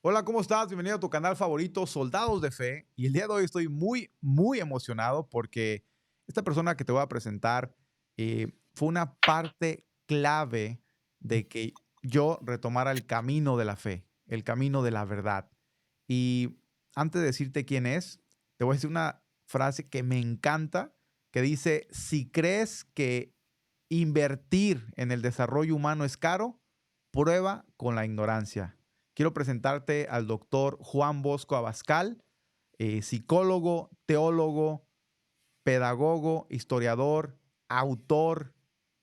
Hola, ¿cómo estás? Bienvenido a tu canal favorito, Soldados de Fe. Y el día de hoy estoy muy emocionado porque esta persona que te voy a presentar fue una parte clave de que yo retomara el camino de la fe, el camino de la verdad. Y antes de decirte quién es, te voy a decir una frase que me encanta, que dice, si crees que invertir en el desarrollo humano es caro, prueba con la ignorancia. Quiero presentarte al doctor Juan Bosco Abascal, psicólogo, teólogo, pedagogo, historiador, autor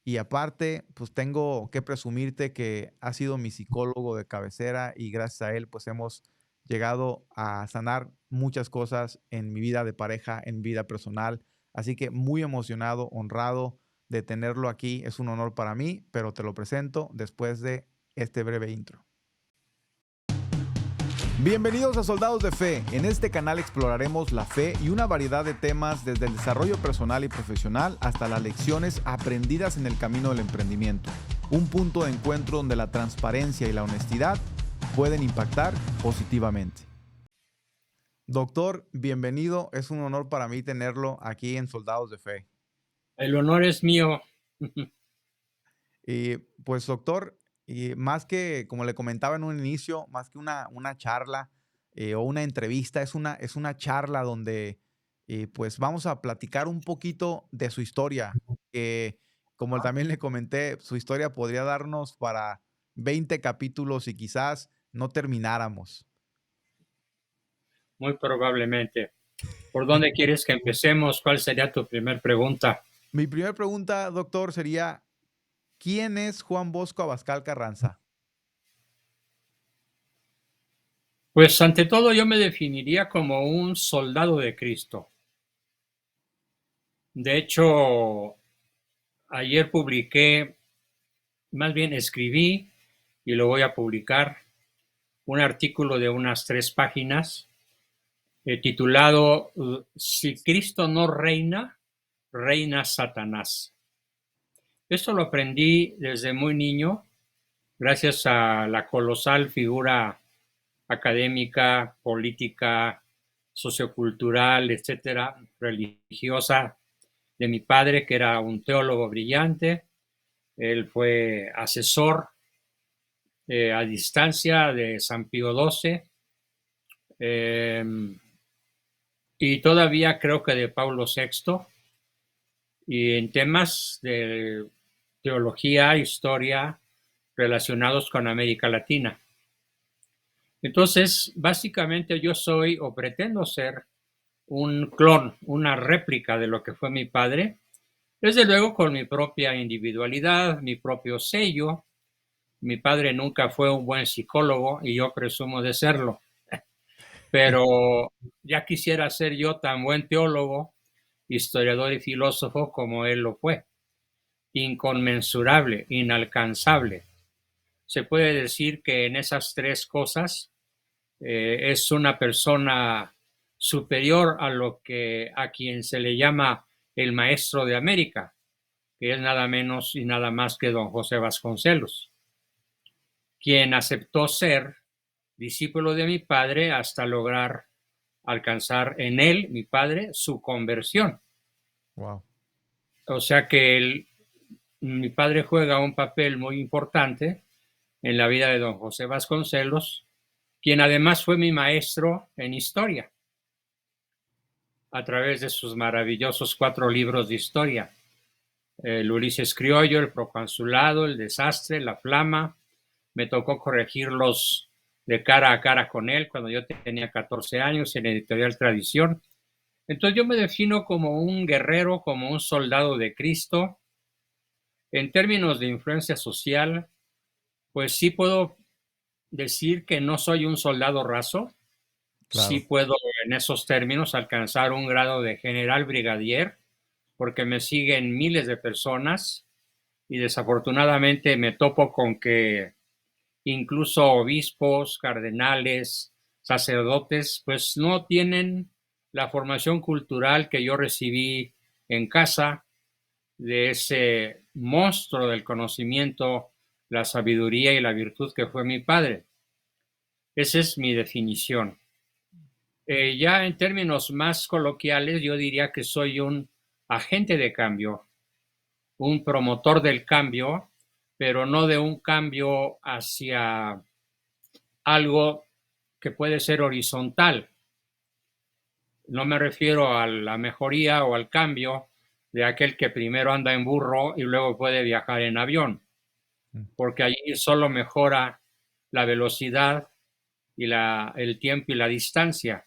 y aparte, pues tengo que presumirte que ha sido mi psicólogo de cabecera y gracias a él, pues hemos llegado a sanar muchas cosas en mi vida de pareja, en mi vida personal. Así que muy emocionado, honrado de tenerlo aquí. Es un honor para mí, pero te lo presento después de este breve intro. Bienvenidos a Soldados de Fe. En este canal exploraremos la fe y una variedad de temas desde el desarrollo personal y profesional hasta las lecciones aprendidas en el camino del emprendimiento. Un punto de encuentro donde la transparencia y la honestidad pueden impactar positivamente. Doctor, bienvenido. Es un honor para mí tenerlo aquí en Soldados de Fe. El honor es mío. Y pues, doctor, y más que, como le comentaba en un inicio, más que una charla o una entrevista, es una charla donde pues vamos a platicar un poquito de su historia, que como también le comenté, su historia podría darnos para 20 capítulos y quizás no termináramos. Muy probablemente. ¿Por dónde quieres que empecemos? ¿Cuál sería tu primer pregunta? Mi primera pregunta, doctor, sería, ¿quién es Juan Bosco Abascal Carranza? Pues ante todo yo me definiría como un soldado de Cristo. De hecho, ayer publiqué, más bien escribí y lo voy a publicar, un artículo de unas 3 páginas titulado Si Cristo no reina, reina Satanás. Esto lo aprendí desde muy niño gracias a la colosal figura académica, política, sociocultural, etcétera, religiosa de mi padre, que era un teólogo brillante. Él fue asesor a distancia de San Pío XII eh, y todavía creo que de Pablo VI, y en temas de teología, historia relacionados con América Latina. Entonces, básicamente yo soy o pretendo ser un clon, una réplica de lo que fue mi padre, desde luego con mi propia individualidad, mi propio sello. Mi padre nunca fue un buen psicólogo y yo presumo de serlo, pero ya quisiera ser yo tan buen teólogo, historiador y filósofo como él lo fue. Inconmensurable, inalcanzable. Se puede decir que en esas 3 cosas es una persona superior a lo que a quien se le llama el maestro de América, que es nada menos y nada más que don José Vasconcelos, quien aceptó ser discípulo de mi padre hasta lograr alcanzar en él, mi padre, su conversión. Wow. O sea que mi padre juega un papel muy importante en la vida de don José Vasconcelos, quien además fue mi maestro en historia a través de sus maravillosos 4 libros de historia: el Ulises Criollo, el Proconsulado, el Desastre, la Flama. Me tocó corregirlos de cara a cara con él cuando yo tenía 14 años en Editorial Tradición. Entonces yo me defino como un guerrero, como un soldado de Cristo. En términos de influencia social, pues sí puedo decir que no soy un soldado raso. Sí Claro. puedo en esos términos alcanzar un grado de general brigadier, porque me siguen miles de personas y desafortunadamente me topo con que incluso obispos, cardenales, sacerdotes, pues no tienen la formación cultural que yo recibí en casa, de ese monstruo del conocimiento, la sabiduría y la virtud que fue mi padre. Esa es mi definición. Ya en términos más coloquiales, yo diría que soy un agente de cambio, un promotor del cambio, pero no de un cambio hacia algo que puede ser horizontal. No me refiero a la mejoría o al cambio de aquel que primero anda en burro y luego puede viajar en avión, Mm. porque allí solo mejora la velocidad y el tiempo y la distancia.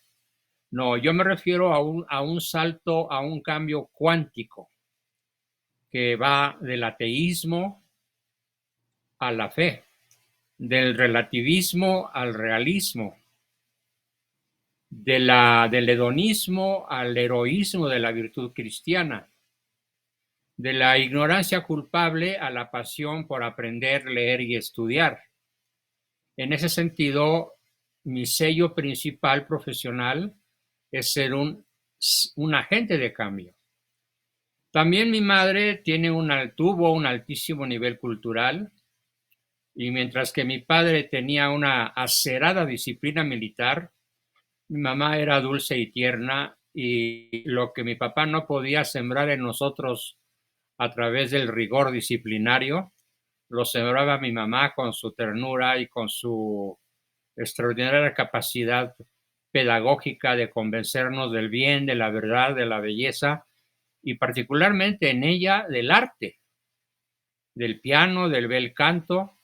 No, yo me refiero a un salto, a un cambio cuántico que va del ateísmo a la fe, del relativismo al realismo, del hedonismo al heroísmo de la virtud cristiana, de la ignorancia culpable a la pasión por aprender, leer y estudiar. En ese sentido, mi sello principal profesional es ser un agente de cambio. También mi madre tuvo un altísimo nivel cultural, y mientras que mi padre tenía una acerada disciplina militar, mi mamá era dulce y tierna, y lo que mi papá no podía sembrar en nosotros a través del rigor disciplinario, lo sembraba mi mamá con su ternura y con su extraordinaria capacidad pedagógica de convencernos del bien, de la verdad, de la belleza, y particularmente en ella del arte, del piano, del bel canto.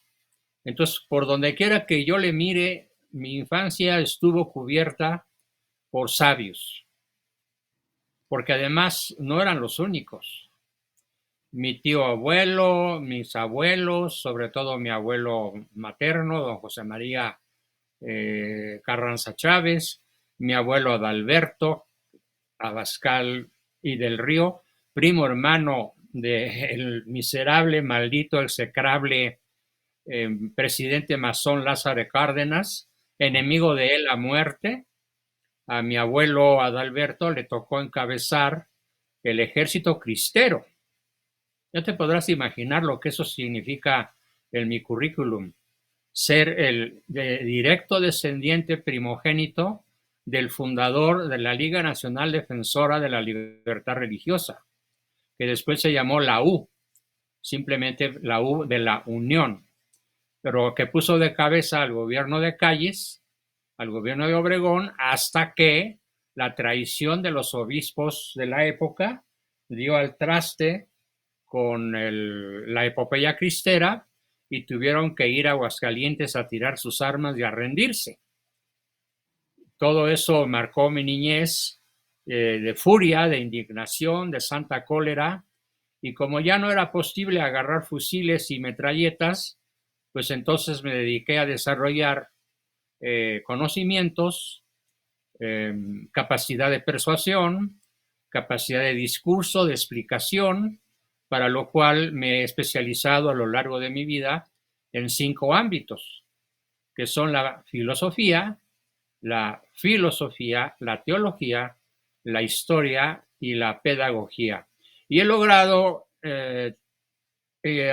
Entonces, por donde quiera que yo le mire, mi infancia estuvo cubierta por sabios, porque además no eran los únicos. Mi tío abuelo, mis abuelos, sobre todo mi abuelo materno, don José María Carranza Chávez, mi abuelo Adalberto Abascal y del Río, primo hermano del miserable, maldito, execrable presidente masón Lázaro Cárdenas, enemigo de él a muerte. A mi abuelo Adalberto le tocó encabezar el ejército cristero. Ya te podrás imaginar lo que eso significa en mi currículum. Ser el directo descendiente primogénito del fundador de la Liga Nacional Defensora de la Libertad Religiosa, que después se llamó la U, simplemente la U de la Unión, pero que puso de cabeza al gobierno de Calles, al gobierno de Obregón, hasta que la traición de los obispos de la época dio al traste con la epopeya cristera y tuvieron que ir a Aguascalientes a tirar sus armas y a rendirse. Todo eso marcó mi niñez de furia, de indignación, de santa cólera, y como ya no era posible agarrar fusiles y metralletas, pues entonces me dediqué a desarrollar conocimientos, capacidad de persuasión, capacidad de discurso, de explicación, para lo cual me he especializado a lo largo de mi vida en 5 ámbitos, que son la filosofía, la teología, la historia y la pedagogía. Y he logrado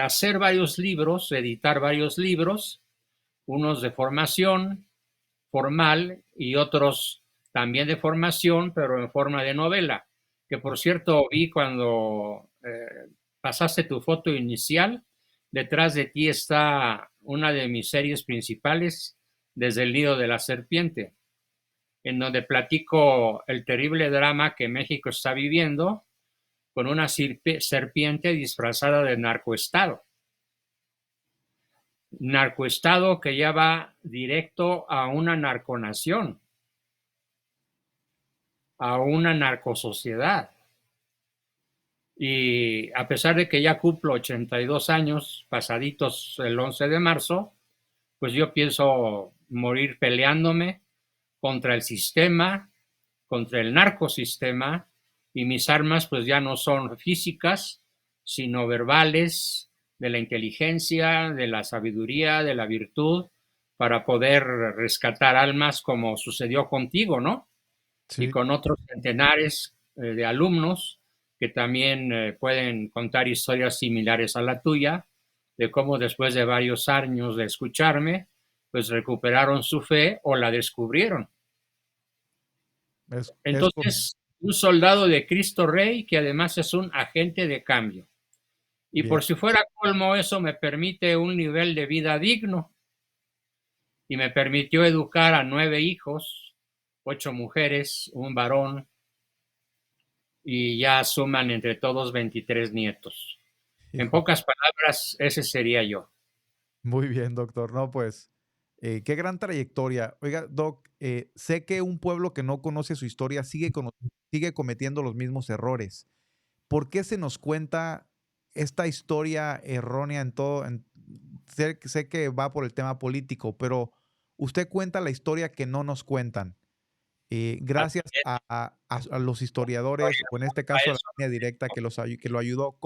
hacer varios libros, editar varios libros, unos de formación formal y otros también de formación, pero en forma de novela, que por cierto vi cuando pasaste tu foto inicial. Detrás de ti está una de mis series principales, Desde el nido de la serpiente, en donde platico el terrible drama que México está viviendo con una serpiente disfrazada de narcoestado. Narcoestado que ya va directo a una narconación, a una narcosociedad. Y a pesar de que ya cumplo 82 años, pasaditos el 11 de marzo, pues yo pienso morir peleándome contra el sistema, contra el narcosistema, y mis armas pues ya no son físicas, sino verbales, de la inteligencia, de la sabiduría, de la virtud, para poder rescatar almas como sucedió contigo, ¿no? Y Sí, con otros centenares de alumnos que también pueden contar historias similares a la tuya, de cómo después de varios años de escucharme, pues recuperaron su fe o la descubrieron. Entonces, un soldado de Cristo Rey que además es un agente de cambio. Y Bien. por si fuera colmo, eso me permite un nivel de vida digno y me permitió educar a 9 hijos, 8 mujeres, un varón, y ya suman entre todos 23 nietos. En Hijo. pocas palabras, ese sería yo. Muy bien, doctor. No, pues, qué gran trayectoria. Oiga, doc, sé que un pueblo que no conoce su historia sigue cometiendo los mismos errores. ¿Por qué se nos cuenta esta historia errónea en todo? Sé que va por el tema político, pero usted cuenta la historia que no nos cuentan. Gracias a los historiadores, o en este A caso a la eso, línea directa que lo ayudó.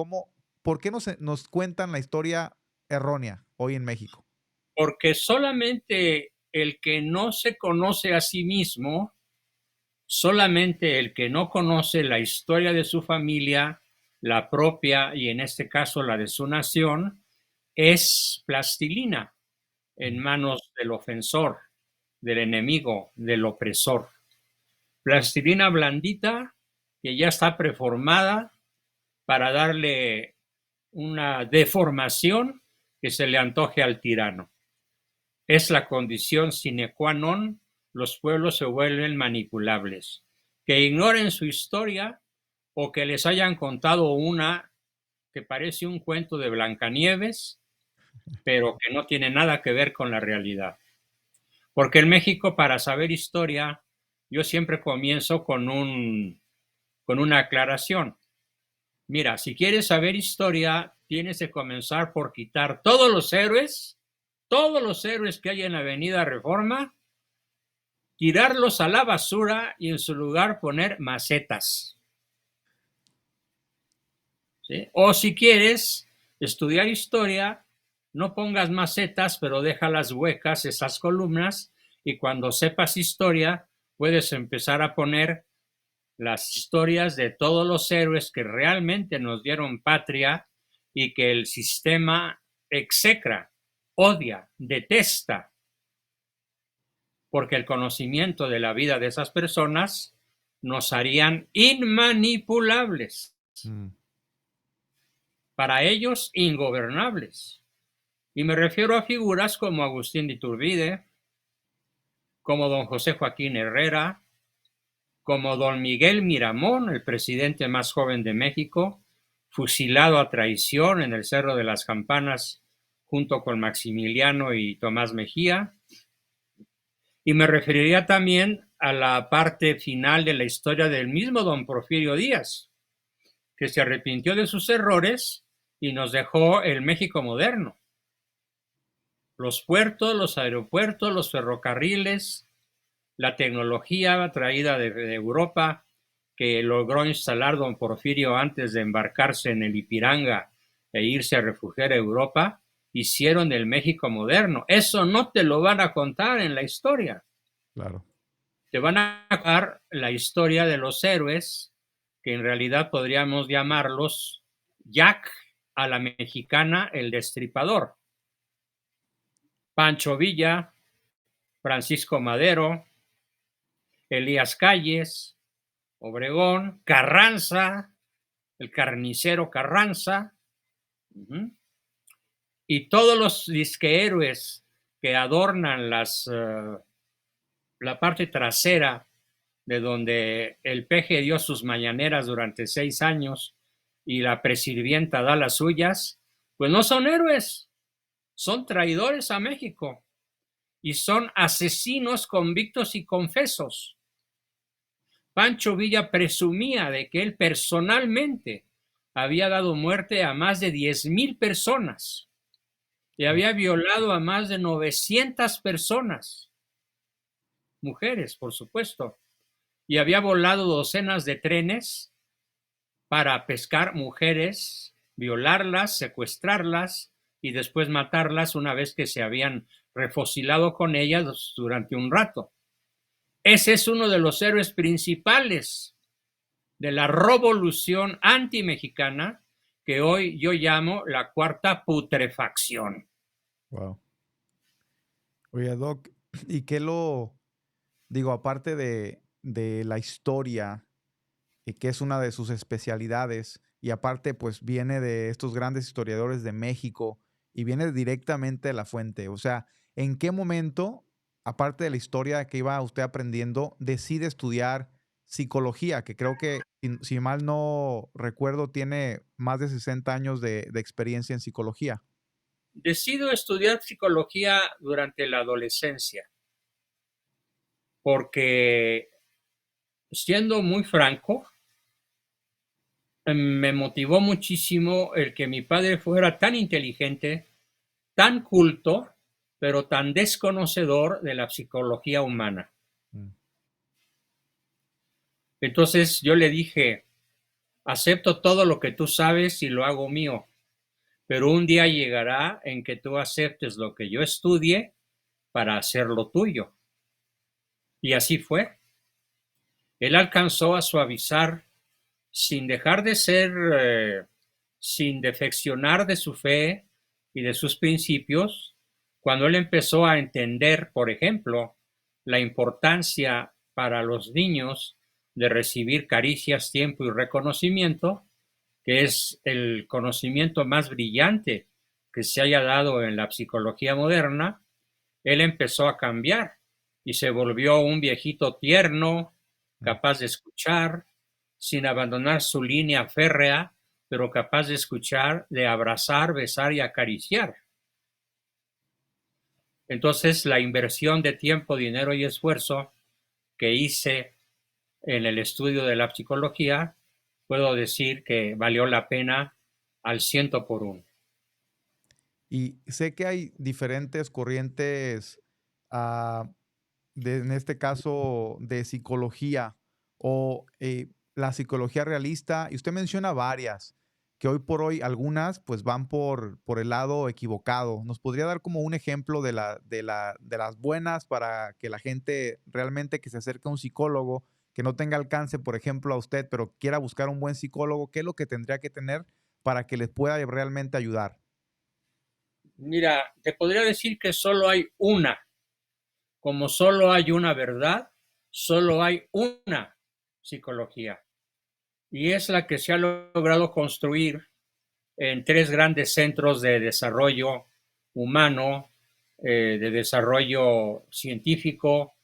¿Por qué nos cuentan la historia errónea hoy en México? porque solamente el que no se conoce a sí mismo, solamente el que no conoce la historia de su familia, la propia y en este caso la de su nación, es plastilina en manos del ofensor, del enemigo, del opresor. Plastilina blandita que ya está preformada para darle una deformación que se le antoje al tirano. Es la condición sine qua non, los pueblos se vuelven manipulables. Que ignoren su historia o que les hayan contado una que parece un cuento de Blancanieves, pero que no tiene nada que ver con la realidad. Porque en México, para saber historia, yo siempre comienzo con una aclaración. Mira, si quieres saber historia, tienes que comenzar por quitar todos los héroes que hay en la Avenida Reforma, tirarlos a la basura y en su lugar poner macetas. ¿Sí? O si quieres estudiar historia, no pongas macetas, pero déjalas huecas esas columnas y cuando sepas historia, puedes empezar a poner las historias de todos los héroes que realmente nos dieron patria y que el sistema execra, odia, detesta, porque el conocimiento de la vida de esas personas nos harían inmanipulables, Mm. para ellos ingobernables. Y me refiero a figuras como Agustín de Iturbide, como don José Joaquín Herrera, como don Miguel Miramón, el presidente más joven de México, fusilado a traición en el Cerro de las Campanas junto con Maximiliano y Tomás Mejía. Y me referiría también a la parte final de la historia del mismo don Porfirio Díaz, que se arrepintió de sus errores y nos dejó el México moderno. Los puertos, los aeropuertos, los ferrocarriles, la tecnología traída de Europa que logró instalar don Porfirio antes de embarcarse en el Ipiranga e irse a refugiar a Europa, hicieron del México moderno. Eso no te lo van a contar en la historia. Claro. Te van a contar la historia de los héroes, que en realidad podríamos llamarlos Jack a la mexicana, el Destripador. Pancho Villa, Francisco Madero, Elías Calles, Obregón, Carranza, el carnicero Carranza, y todos los disquehéroes que adornan la parte trasera de donde el peje dio sus mañaneras durante 6 años y la presirvienta da las suyas, pues no son héroes, son traidores a México y son asesinos convictos y confesos. Pancho Villa presumía de que él personalmente había dado muerte a más de 10,000 personas y había violado a más de 900 personas, mujeres, por supuesto, y había volado docenas de trenes para pescar mujeres, violarlas, secuestrarlas y después matarlas una vez que se habían refosilado con ellas durante un rato. Ese es uno de los héroes principales de la revolución antimexicana que hoy yo llamo la cuarta putrefacción. Wow. Oye, Doc, ¿y qué lo digo, aparte de la historia, que es una de sus especialidades, y aparte, pues, viene de estos grandes historiadores de México y viene directamente de la fuente? O sea, ¿en qué momento, aparte de la historia que iba usted aprendiendo, decide estudiar psicología? Que creo que, si mal no recuerdo, tiene más de 60 años de experiencia en psicología. Decido estudiar psicología durante la adolescencia, porque siendo muy franco, me motivó muchísimo el que mi padre fuera tan inteligente, tan culto, pero tan desconocedor de la psicología humana. Mm. Entonces yo le dije, acepto todo lo que tú sabes y lo hago mío, pero un día llegará en que tú aceptes lo que yo estudie para hacerlo tuyo. Y así fue. Él alcanzó a suavizar sin dejar de ser, sin defeccionar de su fe y de sus principios, cuando él empezó a entender, por ejemplo, la importancia para los niños de recibir caricias, tiempo y reconocimiento, que es el conocimiento más brillante que se haya dado en la psicología moderna, él empezó a cambiar y se volvió un viejito tierno, Mm. capaz de escuchar, sin abandonar su línea férrea, pero capaz de escuchar, de abrazar, besar y acariciar. Entonces, la inversión de tiempo, dinero y esfuerzo que hice en el estudio de la psicología, puedo decir que valió la pena al ciento por uno. Y sé que hay diferentes corrientes, ah, en este caso, de psicología o la psicología realista, y usted menciona varias, que hoy por hoy algunas pues van por el lado equivocado. ¿Nos podría dar como un ejemplo de las buenas para que la gente realmente que se acerque a un psicólogo, que no tenga alcance, por ejemplo, a usted, pero quiera buscar un buen psicólogo, qué es lo que tendría que tener para que les pueda realmente ayudar? Mira, te podría decir que solo hay una. Como solo hay una verdad, solo hay una psicología. Y es la que se ha logrado construir en tres grandes centros de desarrollo humano, de desarrollo científico,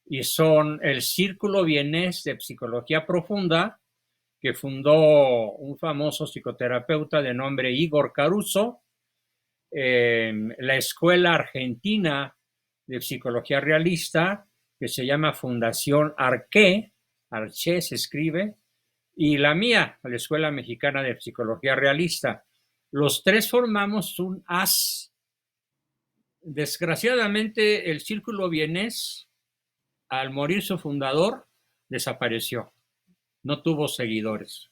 y son el Círculo Vienés de Psicología Profunda, que fundó un famoso psicoterapeuta de nombre Igor Caruso, la Escuela Argentina de Psicología Realista, que se llama Fundación Arqué, Arché se escribe, y la mía, la Escuela Mexicana de Psicología Realista. Los tres formamos un as. Desgraciadamente, el Círculo Vienés, al morir su fundador, desapareció. No tuvo seguidores.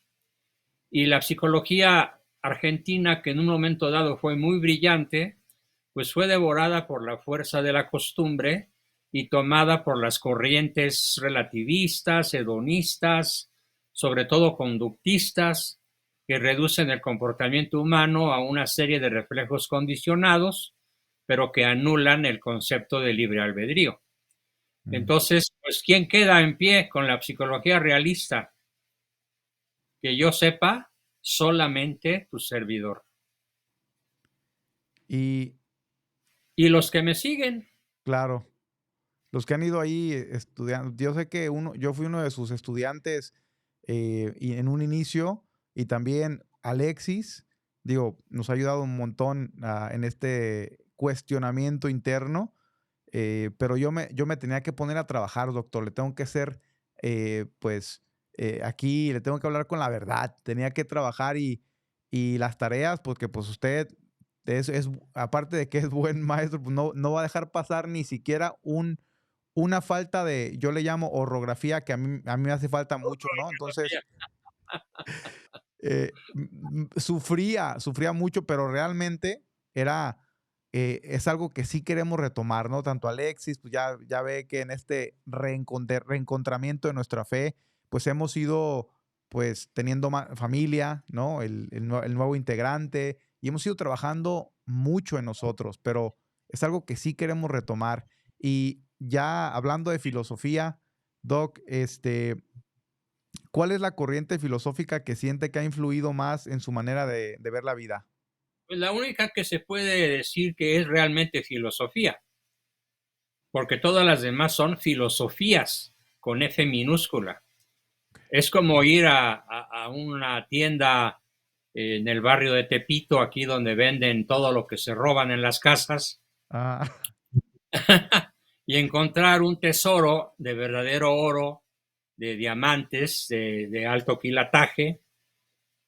Y la psicología argentina, que en un momento dado fue muy brillante, pues fue devorada por la fuerza de la costumbre y tomada por las corrientes relativistas, hedonistas, sobre todo conductistas, que reducen el comportamiento humano a una serie de reflejos condicionados, pero que anulan el concepto de libre albedrío. Mm. Entonces, pues, ¿quién queda en pie con la psicología realista? Que yo sepa, solamente tu servidor. Y Y los que me siguen, claro. Los que han ido ahí estudiando, yo sé que yo fui uno de sus estudiantes y en un inicio, y también Alexis, digo, nos ha ayudado un montón en este cuestionamiento interno, pero yo me tenía que poner a trabajar, doctor, le tengo que ser, pues, aquí, le tengo que hablar con la verdad, tenía que trabajar y las tareas, porque pues usted aparte de que es buen maestro, pues no va a dejar pasar ni siquiera una falta de, yo le llamo orografía, que a mí me hace falta mucho, ¿no? Entonces, sufría mucho, pero realmente era, es algo que sí queremos retomar, ¿no? Tanto Alexis, pues ya ve que en este reencontramiento de nuestra fe, pues hemos ido, pues teniendo familia, ¿no? El nuevo integrante, y hemos ido trabajando mucho en nosotros, pero es algo que sí queremos retomar. Y ya hablando de filosofía, Doc, ¿cuál es la corriente filosófica que siente que ha influido más en su manera de ver la vida? Pues la única que se puede decir que es realmente filosofía, porque todas las demás son filosofías con F minúscula. Es como ir a una tienda en el barrio de Tepito, aquí donde venden todo lo que se roban en las casas, Ah, y encontrar un tesoro de verdadero oro, de diamantes de alto quilataje,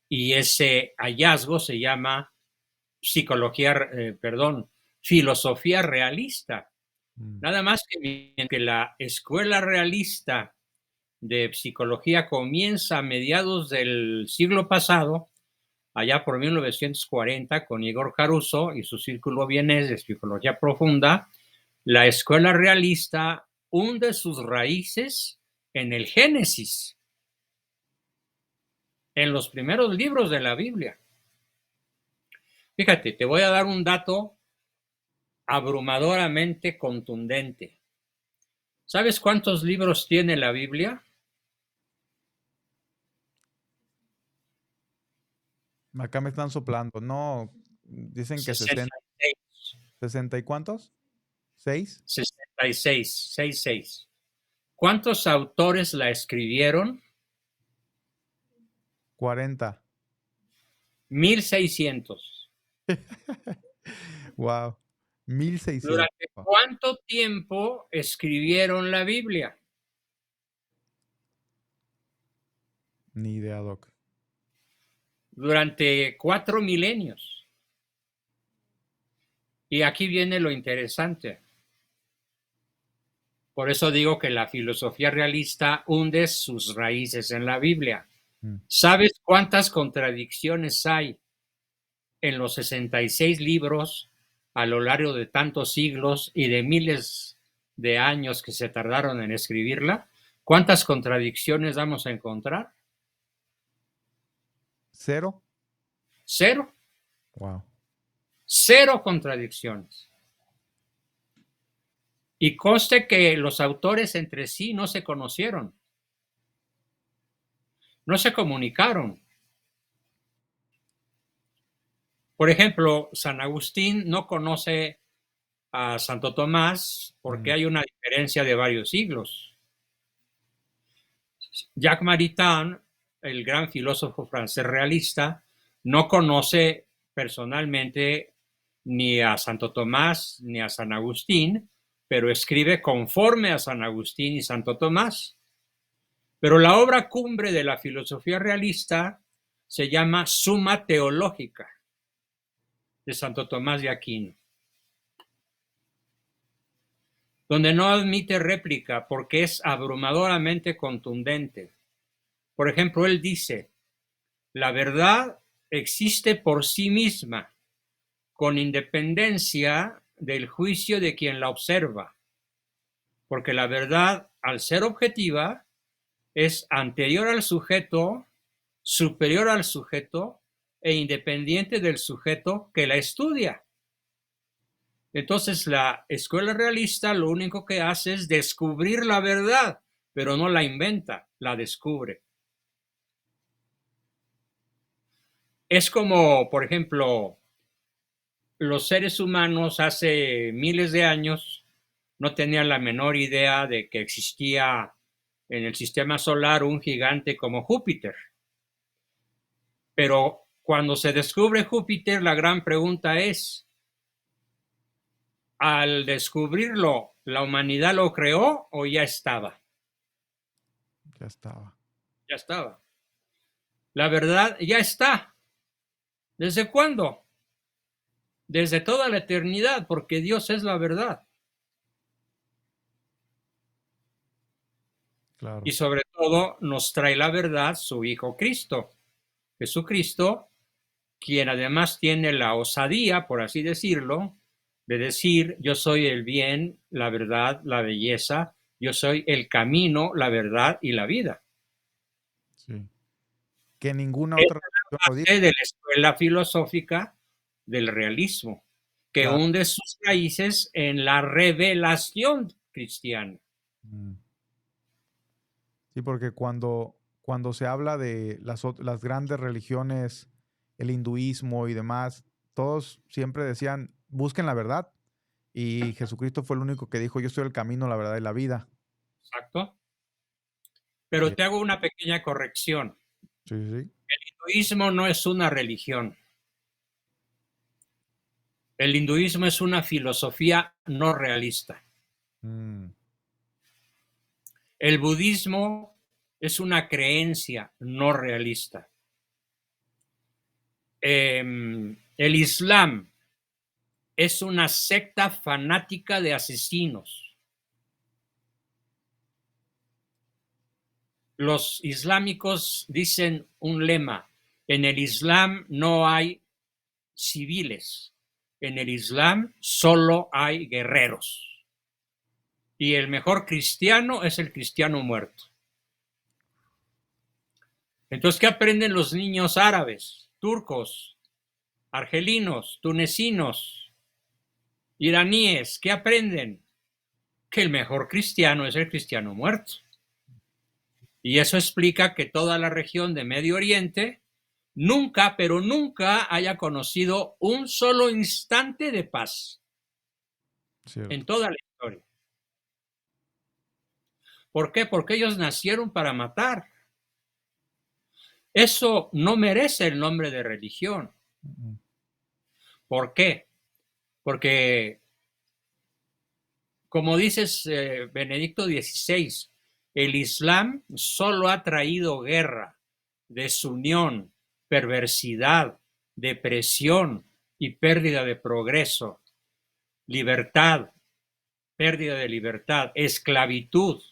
y ese hallazgo se llama filosofía realista. mm, Nada más que la escuela realista de psicología comienza a mediados del siglo pasado, allá por 1940, con Igor Caruso y su círculo vienés de psicología profunda. La escuela realista hunde sus raíces en el Génesis, en los primeros libros de la Biblia. Fíjate, te voy a dar un dato abrumadoramente contundente. ¿Sabes cuántos libros tiene la Biblia? acá me están soplando. No, dicen que 60, 66. 60 y cuántos? ¿Seis? 66, 66. ¿Cuántos autores la escribieron? 40. 1600. Wow. 1600. ¿Durante cuánto tiempo escribieron la Biblia? Ni idea, Doc. Durante 4 milenios. Y aquí viene lo interesante. Por eso digo que la filosofía realista hunde sus raíces en la Biblia. Mm. ¿Sabes cuántas contradicciones hay en los 66 libros a lo largo de tantos siglos y de miles de años que se tardaron en escribirla? ¿Cuántas contradicciones vamos a encontrar? ¿Cero? Cero. Wow. Cero contradicciones. Y conste que los autores entre sí no se conocieron, no se comunicaron. Por ejemplo, San Agustín no conoce a Santo Tomás porque Mm. hay una diferencia de varios siglos. Jacques Maritain, el gran filósofo francés realista, no conoce personalmente ni a Santo Tomás ni a San Agustín, pero escribe conforme a San Agustín y Santo Tomás. Pero la obra cumbre de la filosofía realista se llama Suma Teológica de Santo Tomás de Aquino, donde no admite réplica porque es abrumadoramente contundente. Por ejemplo, él dice, la verdad existe por sí misma, con independencia del juicio de quien la observa, porque la verdad, al ser objetiva, es anterior al sujeto, superior al sujeto e independiente del sujeto que la estudia. Entonces, la escuela realista lo único que hace es descubrir la verdad, pero no la inventa, la descubre. Es como, por ejemplo, los seres humanos hace miles de años no tenían la menor idea de que existía en el sistema solar un gigante como Júpiter. Pero cuando se descubre Júpiter, la gran pregunta es, ¿al descubrirlo, la humanidad lo creó o ya estaba? Ya estaba. Ya estaba. La verdad ya está. ¿Desde cuándo? Desde toda la eternidad, porque Dios es la verdad. Y Claro. sobre todo nos trae la verdad su Hijo Cristo. Jesucristo, quien además tiene la osadía, por así decirlo, de decir, yo soy el bien, la verdad, la belleza, yo soy el camino, la verdad y la vida. Sí. Que ninguna Esa otra es religión la lo diga. base de la escuela filosófica del realismo. que Claro. hunde sus raíces en la revelación cristiana. Mm. Sí, porque cuando se habla de las grandes religiones, el hinduismo y demás, todos siempre decían, busquen la verdad. Y Jesucristo fue el único que dijo, yo soy el camino, la verdad y la vida. Exacto. Y- Pero te hago una pequeña corrección. sí, sí, sí. El hinduismo no es una religión. El hinduismo es una filosofía no realista. Mm, El budismo es una creencia no realista. El islam es una secta fanática de asesinos. Los islámicos dicen un lema: en el islam no hay civiles, en el islam solo hay guerreros. Y el mejor cristiano es el cristiano muerto. Entonces, ¿qué aprenden los niños árabes, turcos, argelinos, tunecinos, iraníes? ¿Qué aprenden? Que el mejor cristiano es el cristiano muerto. Y eso explica que toda la región de Medio Oriente nunca, pero nunca haya conocido un solo instante de paz en cierto. toda la historia. ¿Por qué? Porque ellos nacieron para matar. Eso no merece el nombre de religión. Mm, ¿Por qué? Porque, como dices, Benedicto XVI, el Islam solo ha traído guerra, desunión, perversidad, depresión y pérdida de progreso, libertad, pérdida de libertad, esclavitud.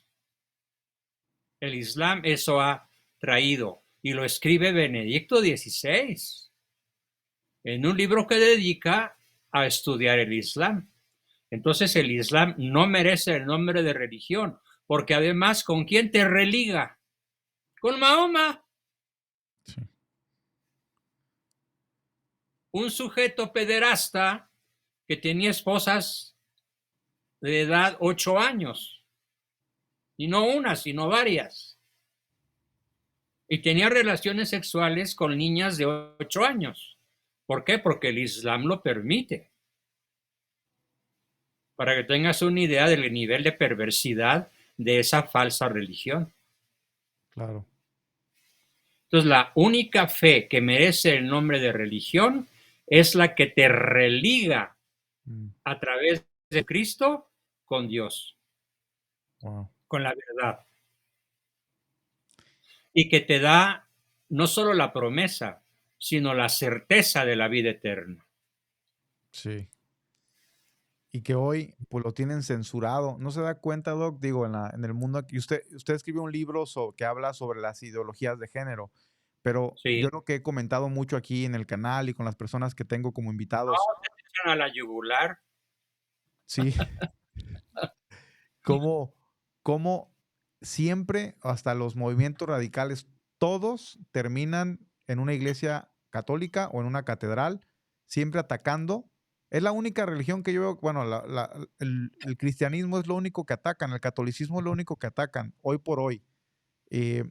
El Islam eso ha traído y lo escribe Benedicto XVI en un libro que dedica a estudiar el Islam. Entonces el Islam no merece el nombre de religión, porque además, ¿con quién te religa? Con Mahoma, sí. un sujeto pederasta que tenía esposas de edad 8 años, y no una, sino varias, y tenía relaciones sexuales con niñas de 8 años. ¿Por qué? Porque el Islam lo permite. Para que tengas una idea del nivel de perversidad de esa falsa religión. Claro. Entonces, la única fe que merece el nombre de religión es la que te religa Mm, a través de Cristo con Dios, wow. con la verdad, y que te da no solo la promesa, sino la certeza de la vida eterna. Sí. Y que hoy, pues, lo tienen censurado. ¿No se da cuenta, Doc? Digo, en el mundo aquí, usted escribió un libro que habla sobre las ideologías de género, pero Sí, yo lo que he comentado mucho aquí en el canal y con las personas que tengo como invitados, te echan a la yugular. sí, cómo cómo siempre, hasta los movimientos radicales, todos terminan en una iglesia católica o en una catedral, siempre atacando. Es la única religión que yo veo, bueno, el cristianismo es lo único que atacan, el catolicismo es lo único que atacan, hoy por hoy. Eh,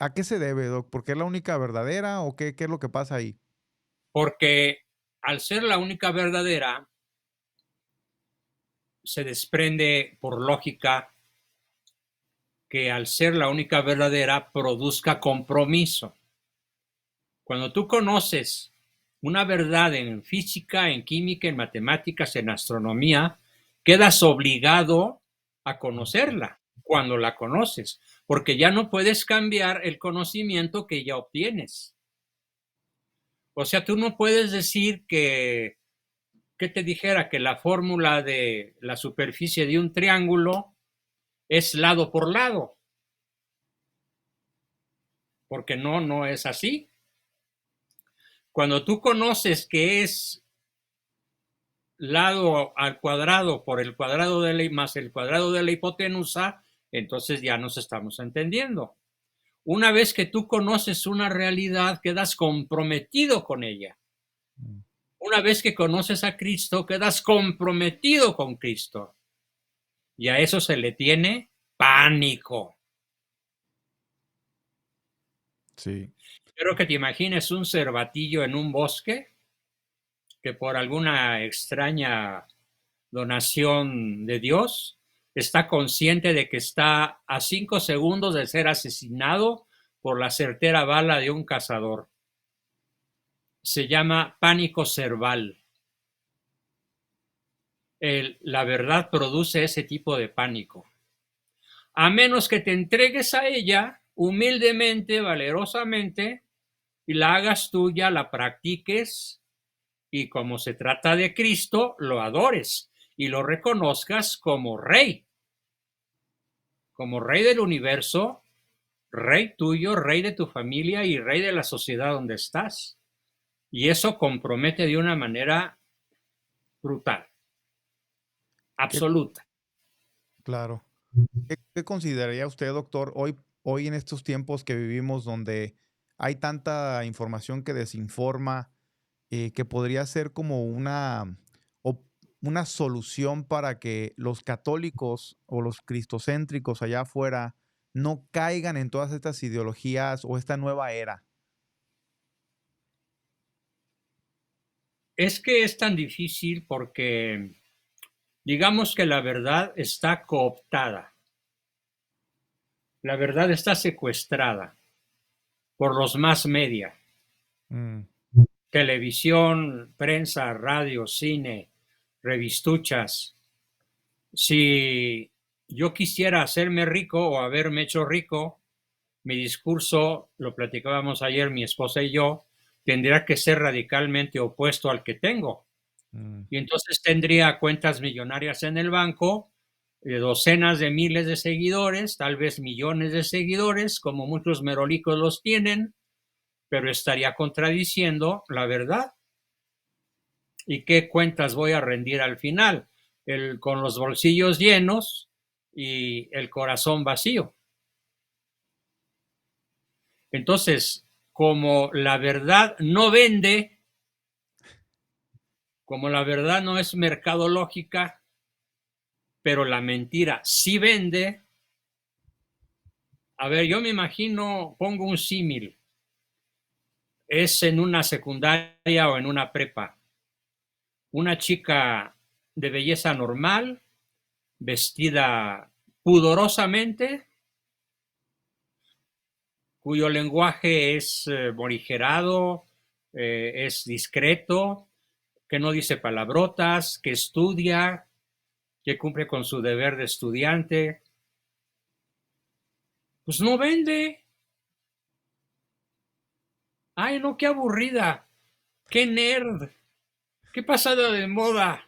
¿A qué se debe, Doc? ¿Porque es la única verdadera o qué es lo que pasa ahí? Porque al ser la única verdadera, se desprende por lógica que al ser la única verdadera produzca compromiso. Cuando tú conoces una verdad en física, en química, en matemáticas, en astronomía, quedas obligado a conocerla cuando la conoces, porque ya no puedes cambiar el conocimiento que ya obtienes. O sea, tú no puedes decir que te dijera que la fórmula de la superficie de un triángulo es lado por lado, porque no es así. Cuando tú conoces que es lado al cuadrado por el cuadrado de la más el cuadrado de la hipotenusa, entonces ya nos estamos entendiendo. Una vez que tú conoces una realidad, quedas comprometido con ella. Mm, Una vez que conoces a Cristo, quedas comprometido con Cristo. Y a eso se le tiene pánico. Sí. Quiero que te imagines un cervatillo en un bosque que por alguna extraña donación de Dios está consciente de que está a 5 segundos de ser asesinado por la certera bala de un cazador. Se llama pánico cerval. La verdad produce ese tipo de pánico. A menos que te entregues a ella humildemente, valerosamente, y la hagas tuya, la practiques, y como se trata de Cristo, lo adores y lo reconozcas como rey del universo, rey tuyo, rey de tu familia y rey de la sociedad donde estás. Y eso compromete de una manera brutal, ¿Qué, absoluta. claro. ¿Qué consideraría usted, doctor, hoy en estos tiempos que vivimos donde hay tanta información que desinforma, que podría ser como op- una solución para que los católicos o los cristocéntricos allá afuera no caigan en todas estas ideologías o esta nueva era? Es que es tan difícil porque digamos que la verdad está cooptada, la verdad está secuestrada por los más media, Mm, televisión, prensa, radio, cine, revistuchas. Si yo quisiera hacerme rico o haberme hecho rico, mi discurso, lo platicábamos ayer mi esposa y yo, tendría que ser radicalmente opuesto al que tengo. mm, Y entonces tendría cuentas millonarias en el banco, docenas de miles de seguidores, tal vez millones de seguidores, como muchos merolicos los tienen, pero estaría contradiciendo la verdad. ¿Y qué cuentas voy a rendir al final? Con los bolsillos llenos y el corazón vacío. Entonces, como la verdad no vende, como la verdad no es mercadológica, pero la mentira sí vende. A ver, yo me imagino, pongo un símil, es en una secundaria o en una prepa. Una chica de belleza normal, vestida pudorosamente, cuyo lenguaje es morigerado, es discreto, que no dice palabrotas, que estudia, que cumple con su deber de estudiante, pues no vende. Ay, no, qué aburrida, qué nerd, qué pasada de moda.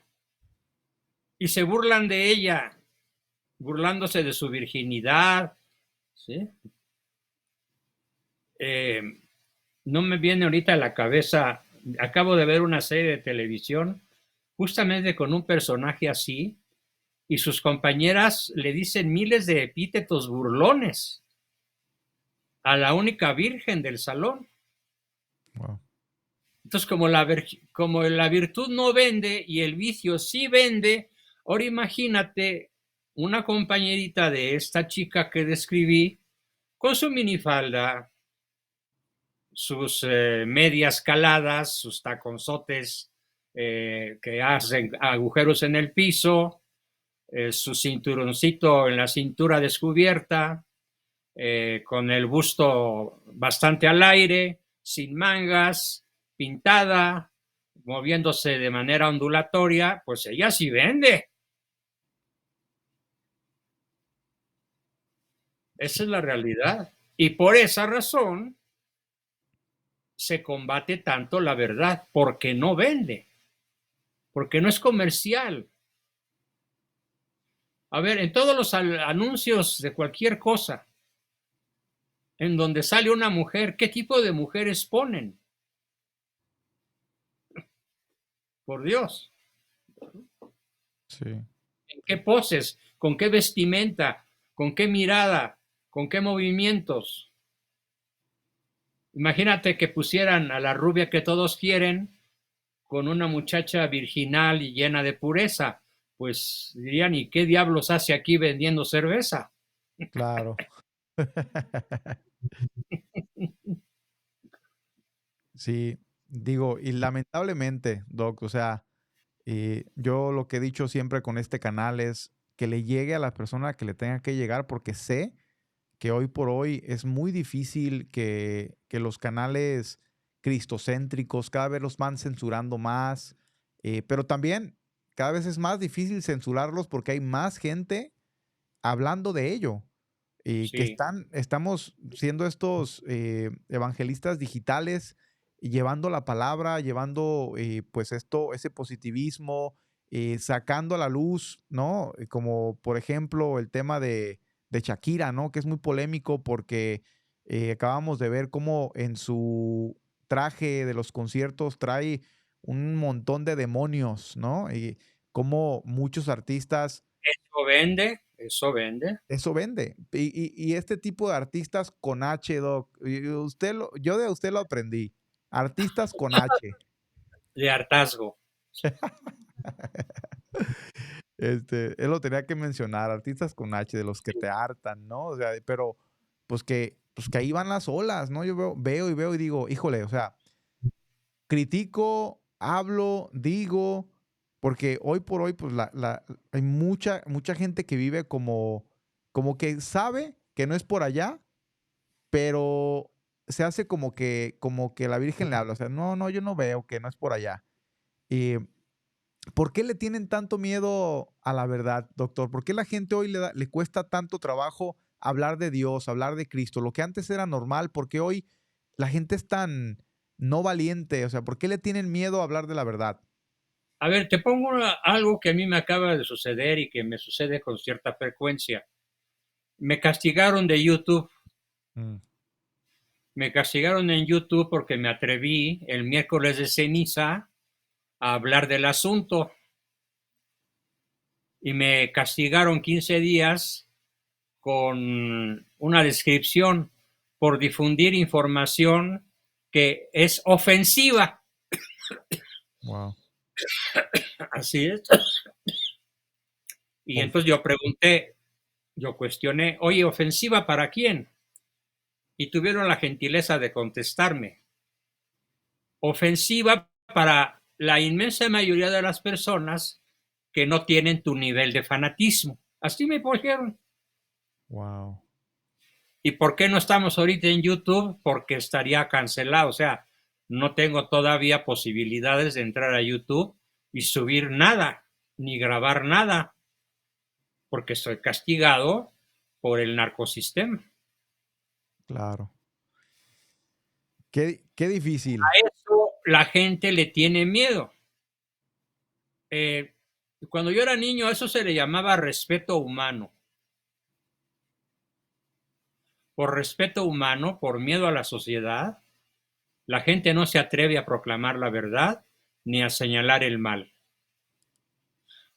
Y se burlan de ella, burlándose de su virginidad, ¿sí? Eh, no me viene ahorita a la cabeza, acabo de ver una serie de televisión justamente con un personaje así y sus compañeras le dicen miles de epítetos burlones a la única virgen del salón. wow. Entonces, como la virtud no vende y el vicio sí vende, ahora imagínate una compañerita de esta chica que describí con su minifalda, sus medias caladas, sus taconzotes que hacen agujeros en el piso, su cinturoncito en la cintura descubierta, con el busto bastante al aire, sin mangas, pintada, moviéndose de manera ondulatoria, pues ella sí vende. Esa es la realidad. Y por esa razón se combate tanto la verdad, porque no vende, porque no es comercial. A ver, en todos los anuncios de cualquier cosa, en donde sale una mujer, ¿qué tipo de mujeres ponen? Por Dios, Sí. ¿en qué poses? ¿Con qué vestimenta? ¿Con qué mirada? ¿Con qué movimientos? Imagínate que pusieran a la rubia que todos quieren con una muchacha virginal y llena de pureza, pues dirían, ¿y qué diablos hace aquí vendiendo cerveza? Claro. Sí, digo, y lamentablemente, Doc, o sea, yo lo que he dicho siempre con este canal es que le llegue a la persona que le tenga que llegar, porque sé que hoy por hoy es muy difícil que los canales cristocéntricos cada vez los van censurando más, pero también cada vez es más difícil censurarlos porque hay más gente hablando de ello. Y que Sí, estamos siendo estos evangelistas digitales, y llevando la palabra, llevando pues ese positivismo, sacando a la luz, ¿no? Como por ejemplo el tema de Shakira, ¿no? Que es muy polémico porque acabamos de ver cómo en su traje de los conciertos trae un montón de demonios, ¿no? Y cómo muchos artistas eso vende, eso vende. eso vende. Y este tipo de artistas con H, Doc, yo de usted lo aprendí. Artistas con H. De hartazgo. Él lo tenía que mencionar, artistas con H, de los que te hartan, ¿no? O sea, pero pues que ahí van las olas, ¿no? Yo veo y veo y digo, híjole, o sea, critico, hablo, digo, porque hoy por hoy, pues hay mucha gente que vive como que sabe que no es por allá, pero se hace como que la Virgen le habla, o sea, no, no, yo no veo que no es por allá. Y, ¿por qué le tienen tanto miedo a la verdad, doctor? ¿Por qué la gente hoy le cuesta tanto trabajo hablar de Dios, hablar de Cristo? Lo que antes era normal, ¿por qué hoy la gente es tan no valiente? O sea, ¿por qué le tienen miedo a hablar de la verdad? A ver, te pongo algo que a mí me acaba de suceder y que me sucede con cierta frecuencia. Me castigaron de YouTube. Mm, Me castigaron en YouTube porque me atreví el miércoles de ceniza a hablar del asunto y me castigaron 15 días con una descripción por difundir información que es ofensiva. wow. Así es. Y Of- entonces yo pregunté, yo cuestioné, oye, ¿ofensiva para quién? Y tuvieron la gentileza de contestarme, ofensiva para la inmensa mayoría de las personas que no tienen tu nivel de fanatismo. Así me pusieron. wow. ¿Y por qué no estamos ahorita en YouTube? Porque estaría cancelado. O sea, no tengo todavía posibilidades de entrar a YouTube y subir nada, ni grabar nada, porque estoy castigado por el narcosistema. Claro. Qué difícil. A eso la gente le tiene miedo. Eh, Cuando yo era niño, a eso se le llamaba respeto humano. Por respeto humano, por miedo a la sociedad, la gente no se atreve a proclamar la verdad ni a señalar el mal.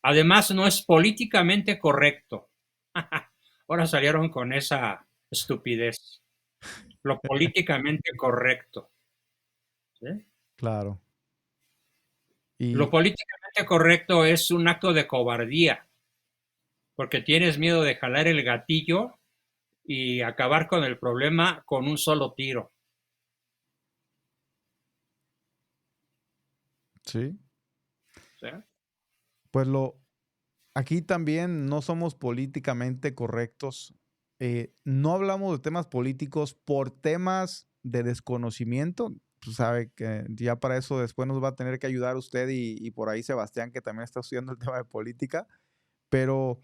Además, no es políticamente correcto. Ahora salieron con esa estupidez. Lo políticamente correcto. ¿Sí? Claro. Lo Y políticamente correcto es un acto de cobardía, porque tienes miedo de jalar el gatillo y acabar con el problema con un solo tiro. sí, ¿Sí? pues aquí también no somos políticamente correctos. No hablamos de temas políticos por temas de desconocimiento. Pues sabe que ya para eso después nos va a tener que ayudar usted y por ahí Sebastián, que también está estudiando el tema de política. Pero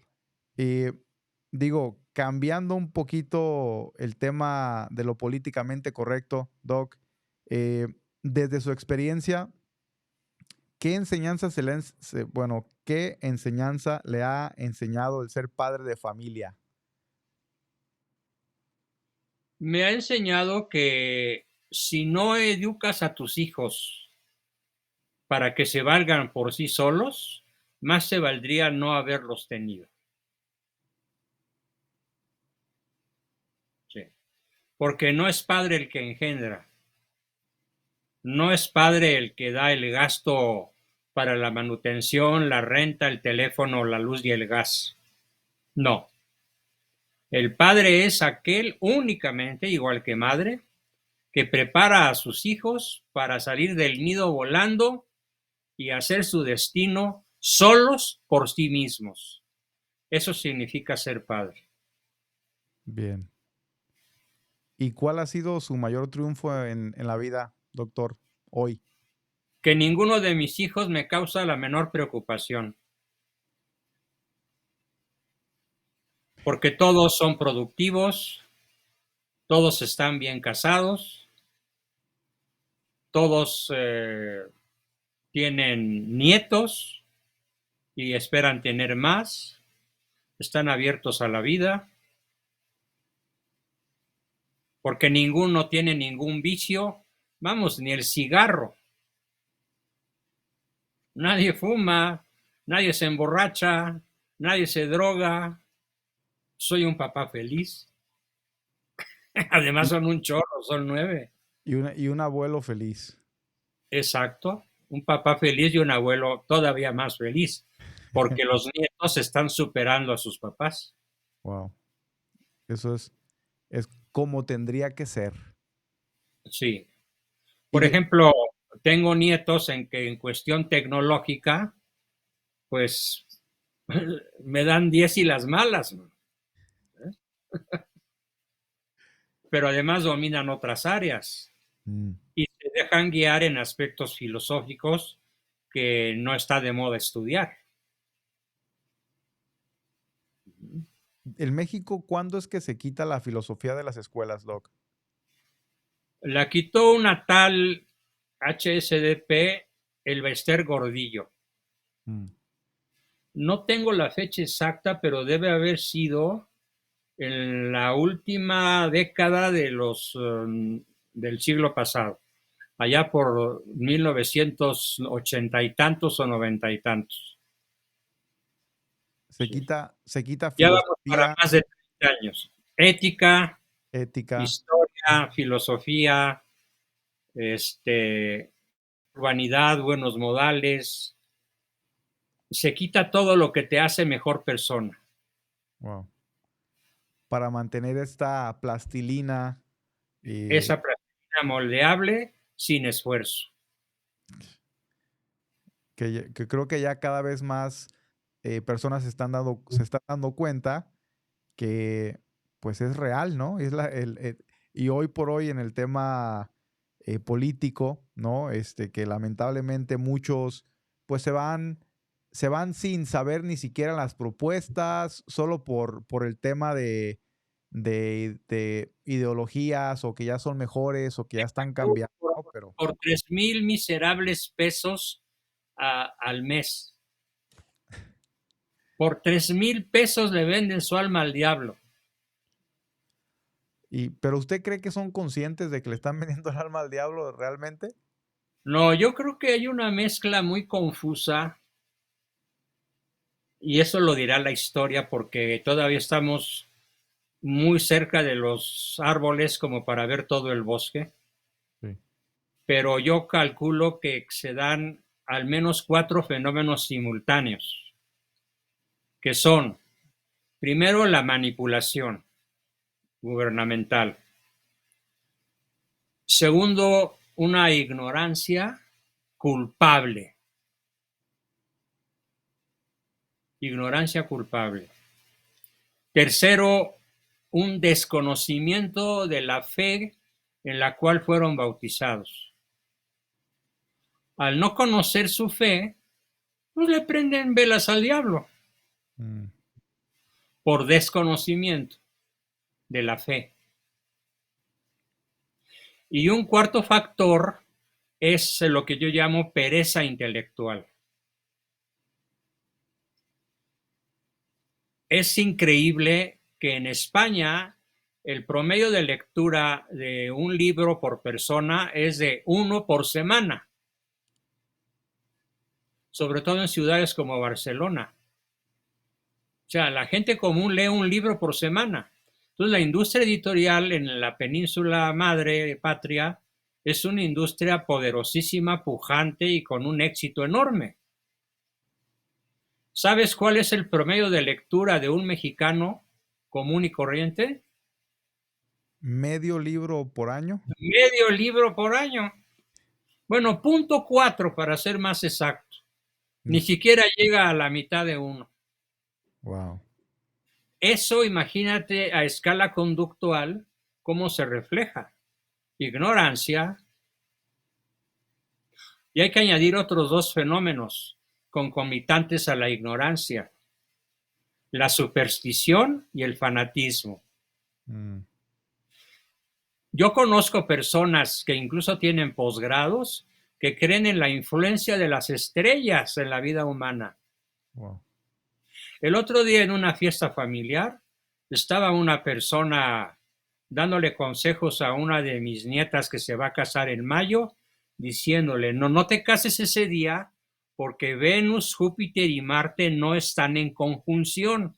eh, digo, cambiando un poquito el tema de lo políticamente correcto, Doc, eh, desde su experiencia, ¿qué enseñanza qué enseñanza le ha enseñado el ser padre de familia? Me ha enseñado que si no educas a tus hijos para que se valgan por sí solos, más se valdría no haberlos tenido. Sí. Porque no es padre el que engendra, No es padre el que da el gasto para la manutención, la renta, el teléfono, la luz y el gas. No. El padre es aquel únicamente, igual que madre, que prepara a sus hijos para salir del nido volando y hacer su destino solos por sí mismos. Eso significa ser padre. Bien. ¿Y cuál ha sido su mayor triunfo en la vida, doctor, hoy? Que ninguno de mis hijos me causa la menor preocupación, porque todos son productivos, todos están bien casados, todos tienen nietos y esperan tener más, están abiertos a la vida, porque ninguno tiene ningún vicio, vamos, ni el cigarro. Nadie fuma, nadie se emborracha, nadie se droga. Soy un papá feliz. Además Y, son un chorro, son 9. y un abuelo feliz. Exacto. Un papá feliz y un abuelo todavía más feliz, porque los nietos están superando a sus papás. Wow. Eso es como tendría que ser. Sí. Y Por ejemplo, tengo nietos en que en cuestión tecnológica, pues me dan 10 y las malas, ¿no? Pero además dominan otras áreas mm, y se dejan guiar en aspectos filosóficos que no está de moda estudiar. ¿En México cuándo es que se quita la filosofía de las escuelas, Doc? La quitó una tal HSDP, el Bester Gordillo. Mm, No tengo la fecha exacta, pero debe haber sido en la última década del siglo pasado, allá por 1980 y tantos o 90 y tantos. Se Sí. quita Ya vamos para filosofía, más de 30 años. Ética, ética. historia, filosofía, este, urbanidad, buenos modales. Se quita todo lo que te hace mejor persona. Wow. Para mantener esta plastilina eh, Esa plastilina moldeable sin esfuerzo. que creo que ya cada vez más personas se están dando cuenta que pues es real, ¿no? Y hoy por hoy en el tema político, ¿no? Que lamentablemente muchos pues se van sin saber ni siquiera las propuestas, solo por el tema de ideologías o que ya son mejores o que ya están cambiando, Por, ¿no? Pero por 3,000 miserables pesos al mes. Por 3,000 pesos le venden su alma al diablo. pero ¿usted cree que son conscientes de que le están vendiendo el alma al diablo realmente? No, yo creo que hay una mezcla muy confusa y eso lo dirá la historia porque todavía estamos muy cerca de los árboles como para ver todo el bosque, Sí. pero yo calculo que se dan al menos 4 fenómenos simultáneos, que son, primero, la manipulación gubernamental. Segundo, una ignorancia culpable. Ignorancia culpable. Tercero, un desconocimiento de la fe en la cual fueron bautizados. Al no conocer su fe, pues le prenden velas al diablo Mm, por desconocimiento de la fe. Y un cuarto factor es lo que yo llamo pereza intelectual. Es increíble que en España el promedio de lectura de un libro por persona es de 1 por semana, sobre todo en ciudades como Barcelona. O sea, la gente común lee un libro por semana. Entonces, la industria editorial en la península madre patria es una industria poderosísima, pujante y con un éxito enorme. ¿Sabes cuál es el promedio de lectura de un mexicano común y corriente? ¿Medio libro por año? Medio libro por año. Bueno, 0.4 para ser más exacto. Ni siquiera llega a la mitad de uno. Wow. Eso, imagínate a escala conductual, cómo se refleja. Ignorancia. Y hay que añadir otros dos fenómenos concomitantes a la ignorancia: la superstición y el fanatismo. Yo conozco personas que incluso tienen posgrados que creen en la influencia de las estrellas en la vida humana. Wow. El otro día en una fiesta familiar estaba una persona dándole consejos a una de mis nietas que se va a casar en mayo, diciéndole, no te cases ese día porque Venus, Júpiter y Marte no están en conjunción.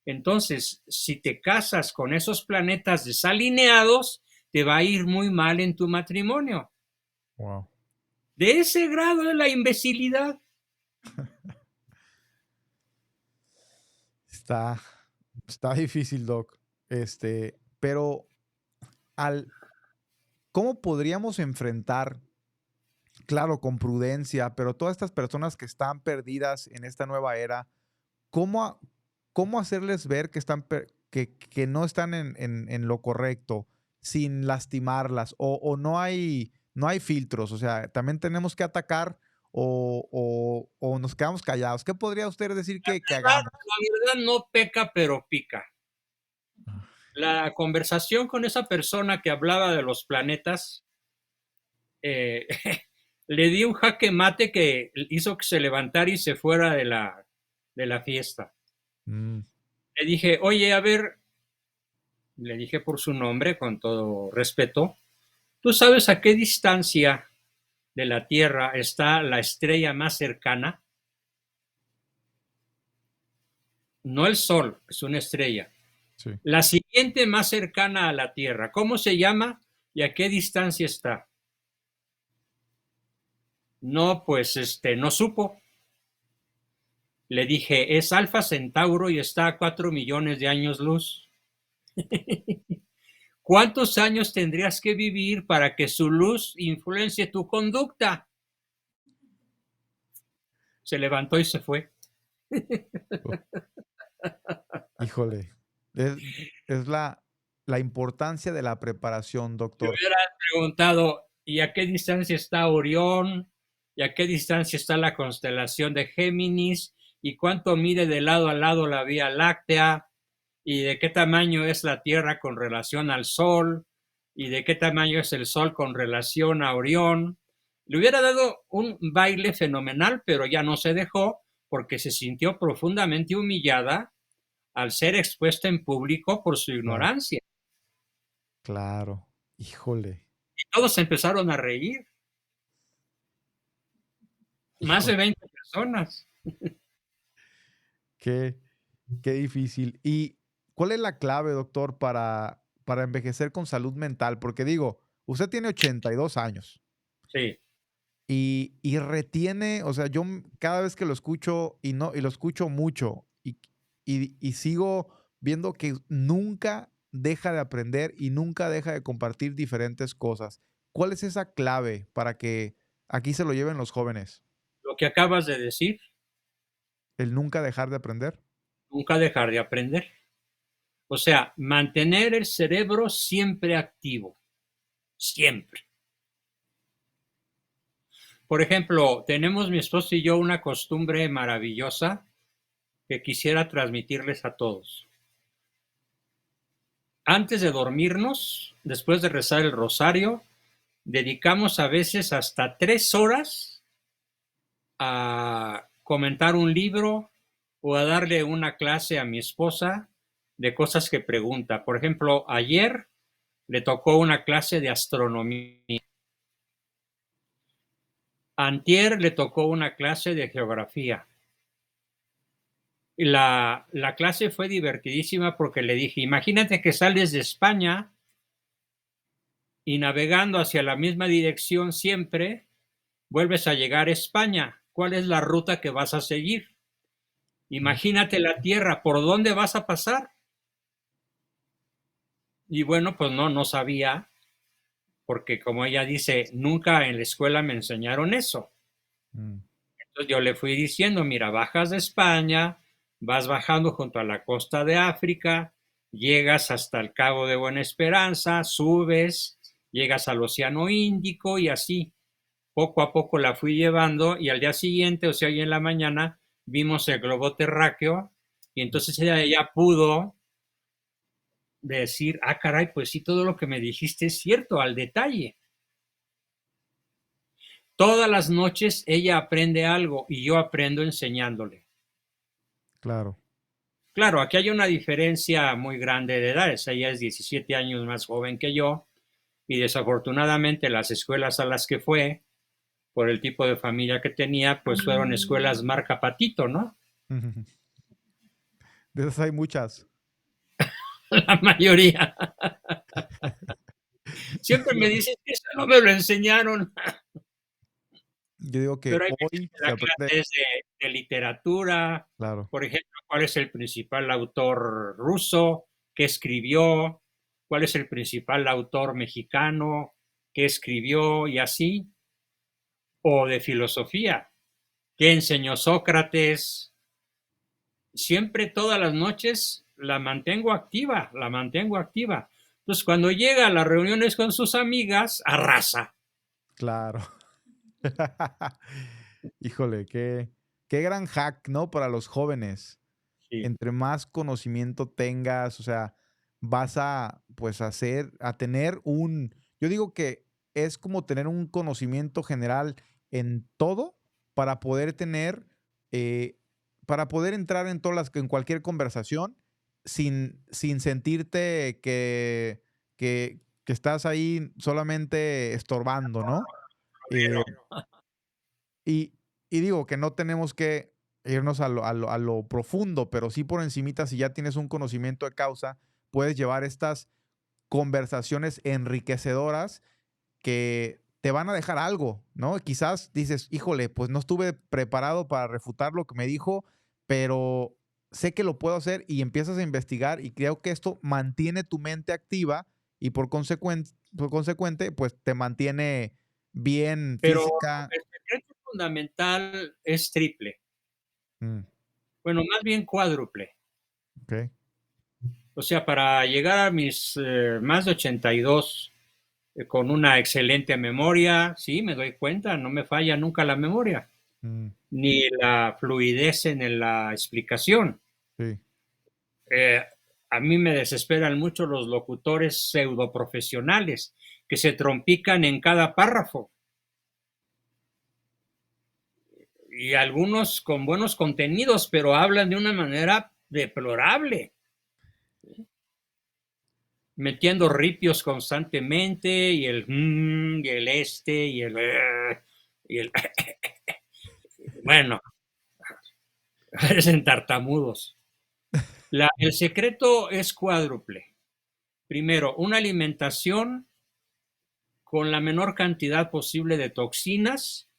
Entonces, si te casas con esos planetas desalineados, te va a ir muy mal en tu matrimonio. Wow. De ese grado es la imbecilidad. Está difícil, Doc. Pero ¿cómo podríamos enfrentar, claro, con prudencia, pero todas estas personas que están perdidas en esta nueva era, cómo, cómo hacerles ver que que no están en lo correcto sin lastimarlas? O no hay filtros, o sea, también tenemos que atacar o nos quedamos callados. ¿Qué podría usted decir que hagamos? La verdad no peca, pero pica. La conversación con esa persona que hablaba de los planetas, eh, le di un jaque mate que hizo que se levantara y se fuera de la fiesta. Mm, Le dije, oye, a ver, le dije por su nombre, con todo respeto, ¿tú sabes a qué distancia de la Tierra está la estrella más cercana? No el Sol, es una estrella. sí. La siguiente más cercana a la Tierra, ¿cómo se llama y a qué distancia está? No, pues no supo. Le dije, es Alfa Centauro y está a 4 millones de años luz. ¿Cuántos años tendrías que vivir para que su luz influencie tu conducta? Se levantó y se fue. Oh, híjole. Es, es la importancia de la preparación, Te doctor. hubiera preguntado, ¿y a qué distancia está Orión? ¿Y a qué distancia está la constelación de Géminis? ¿Y cuánto mide de lado a lado la Vía Láctea? ¿Y de qué tamaño es la Tierra con relación al Sol? ¿Y de qué tamaño es el Sol con relación a Orión? Le hubiera dado un baile fenomenal, pero ya no se dejó porque se sintió profundamente humillada al ser expuesta en público por su Claro, ignorancia. claro. Híjole, Y todos empezaron a reír, más de híjole. 20 personas. Qué, qué difícil. ¿Y cuál es la clave, doctor, para envejecer con salud mental? Porque digo, usted tiene 82 años Sí, y retiene, o sea, cada vez que lo escucho y lo escucho mucho y sigo viendo que nunca deja de aprender y nunca deja de compartir diferentes cosas. ¿Cuál es esa clave para que aquí se lo lleven los jóvenes? lo que acabas de decir, ¿El nunca dejar de aprender? nunca dejar de aprender. O sea, mantener el cerebro siempre activo, siempre. Por ejemplo, tenemos mi esposo y yo una costumbre maravillosa que quisiera transmitirles a todos. Antes de dormirnos, después de rezar el rosario, dedicamos a veces hasta 3 horas a comentar un libro o a darle una clase a mi esposa de cosas que pregunta. Por ejemplo, ayer le tocó una clase de astronomía. Antier le tocó una clase de geografía. Y la clase fue divertidísima porque le dije, imagínate que sales de España y navegando hacia la misma dirección siempre, vuelves a llegar a España. ¿Cuál es la ruta que vas a seguir? Mm. Imagínate la tierra, ¿por dónde vas a pasar? Y bueno, pues no sabía, porque como ella dice, nunca en la escuela me enseñaron eso. Mm. Entonces yo le fui diciendo, mira, bajas de España, vas bajando junto a la costa de África, llegas hasta el Cabo de Buena Esperanza, subes, llegas al Océano Índico y así. Poco a poco la fui llevando y al día siguiente, o sea, hoy en la mañana, vimos el globo terráqueo y entonces ella pudo decir, ah, caray, pues sí, todo lo que me dijiste es cierto, al detalle. Todas las noches ella aprende algo y yo aprendo enseñándole. Claro. Claro, aquí hay una diferencia muy grande de edades. Ella es 17 años más joven que yo y desafortunadamente las escuelas a las que fue, por el tipo de familia que tenía, pues fueron escuelas marca patito, ¿no? De esas hay muchas. La mayoría. Siempre me dicen que eso no me lo enseñaron, Yo digo que pero hay veces hoy que se da aprende, clases de literatura, claro. por ejemplo, cuál es el principal autor ruso que escribió, cuál es el principal autor mexicano que escribió y así, o de filosofía, qué enseñó Sócrates. Siempre todas las noches la mantengo activa, la mantengo activa. Entonces, cuando llega a las reuniones con sus amigas, arrasa. Claro. Híjole, qué gran hack, ¿no? Para los jóvenes. Sí. Entre más conocimiento tengas, o sea, vas a, pues, a tener yo digo que es como tener un conocimiento general en todo para poder tener, eh, para poder entrar en cualquier conversación sin sentirte que estás ahí solamente estorbando, ¿no? Eh, y, y digo que no tenemos que irnos a lo profundo, pero sí por encimita, si ya tienes un conocimiento de causa, puedes llevar estas conversaciones enriquecedoras que te van a dejar algo, ¿no? Quizás dices, híjole, pues no estuve preparado para refutar lo que me dijo, pero sé que lo puedo hacer y empiezas a investigar y creo que esto mantiene tu mente activa y por consecuente, pues te mantiene bien Pero física. el secreto fundamental es triple, Mm, bueno, más bien cuádruple. ok. O sea, para llegar a mis más de 82 con una excelente memoria, sí, me doy cuenta, no me falla nunca la memoria, Mm, ni la fluidez en la explicación. sí. Eh, a mí me desesperan mucho los locutores pseudoprofesionales que se trompican en cada párrafo y algunos con buenos contenidos, pero hablan de una manera deplorable, metiendo ripios constantemente y el y el y el y el bueno, parecen tartamudos. El secreto es cuádruple. Primero, una alimentación con la menor cantidad posible de toxinas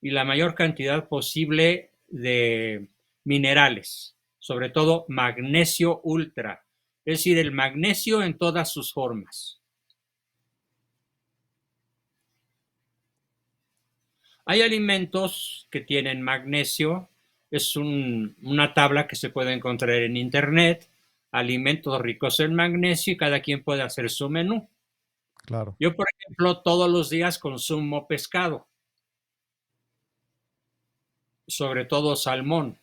y la mayor cantidad posible de minerales, sobre todo magnesio ultra, es decir, el magnesio en todas sus formas. Hay alimentos que tienen magnesio, es una tabla que se puede encontrar en internet, alimentos ricos en magnesio y cada quien puede hacer su menú. Claro. Yo, por ejemplo, todos los días consumo pescado, sobre todo salmón,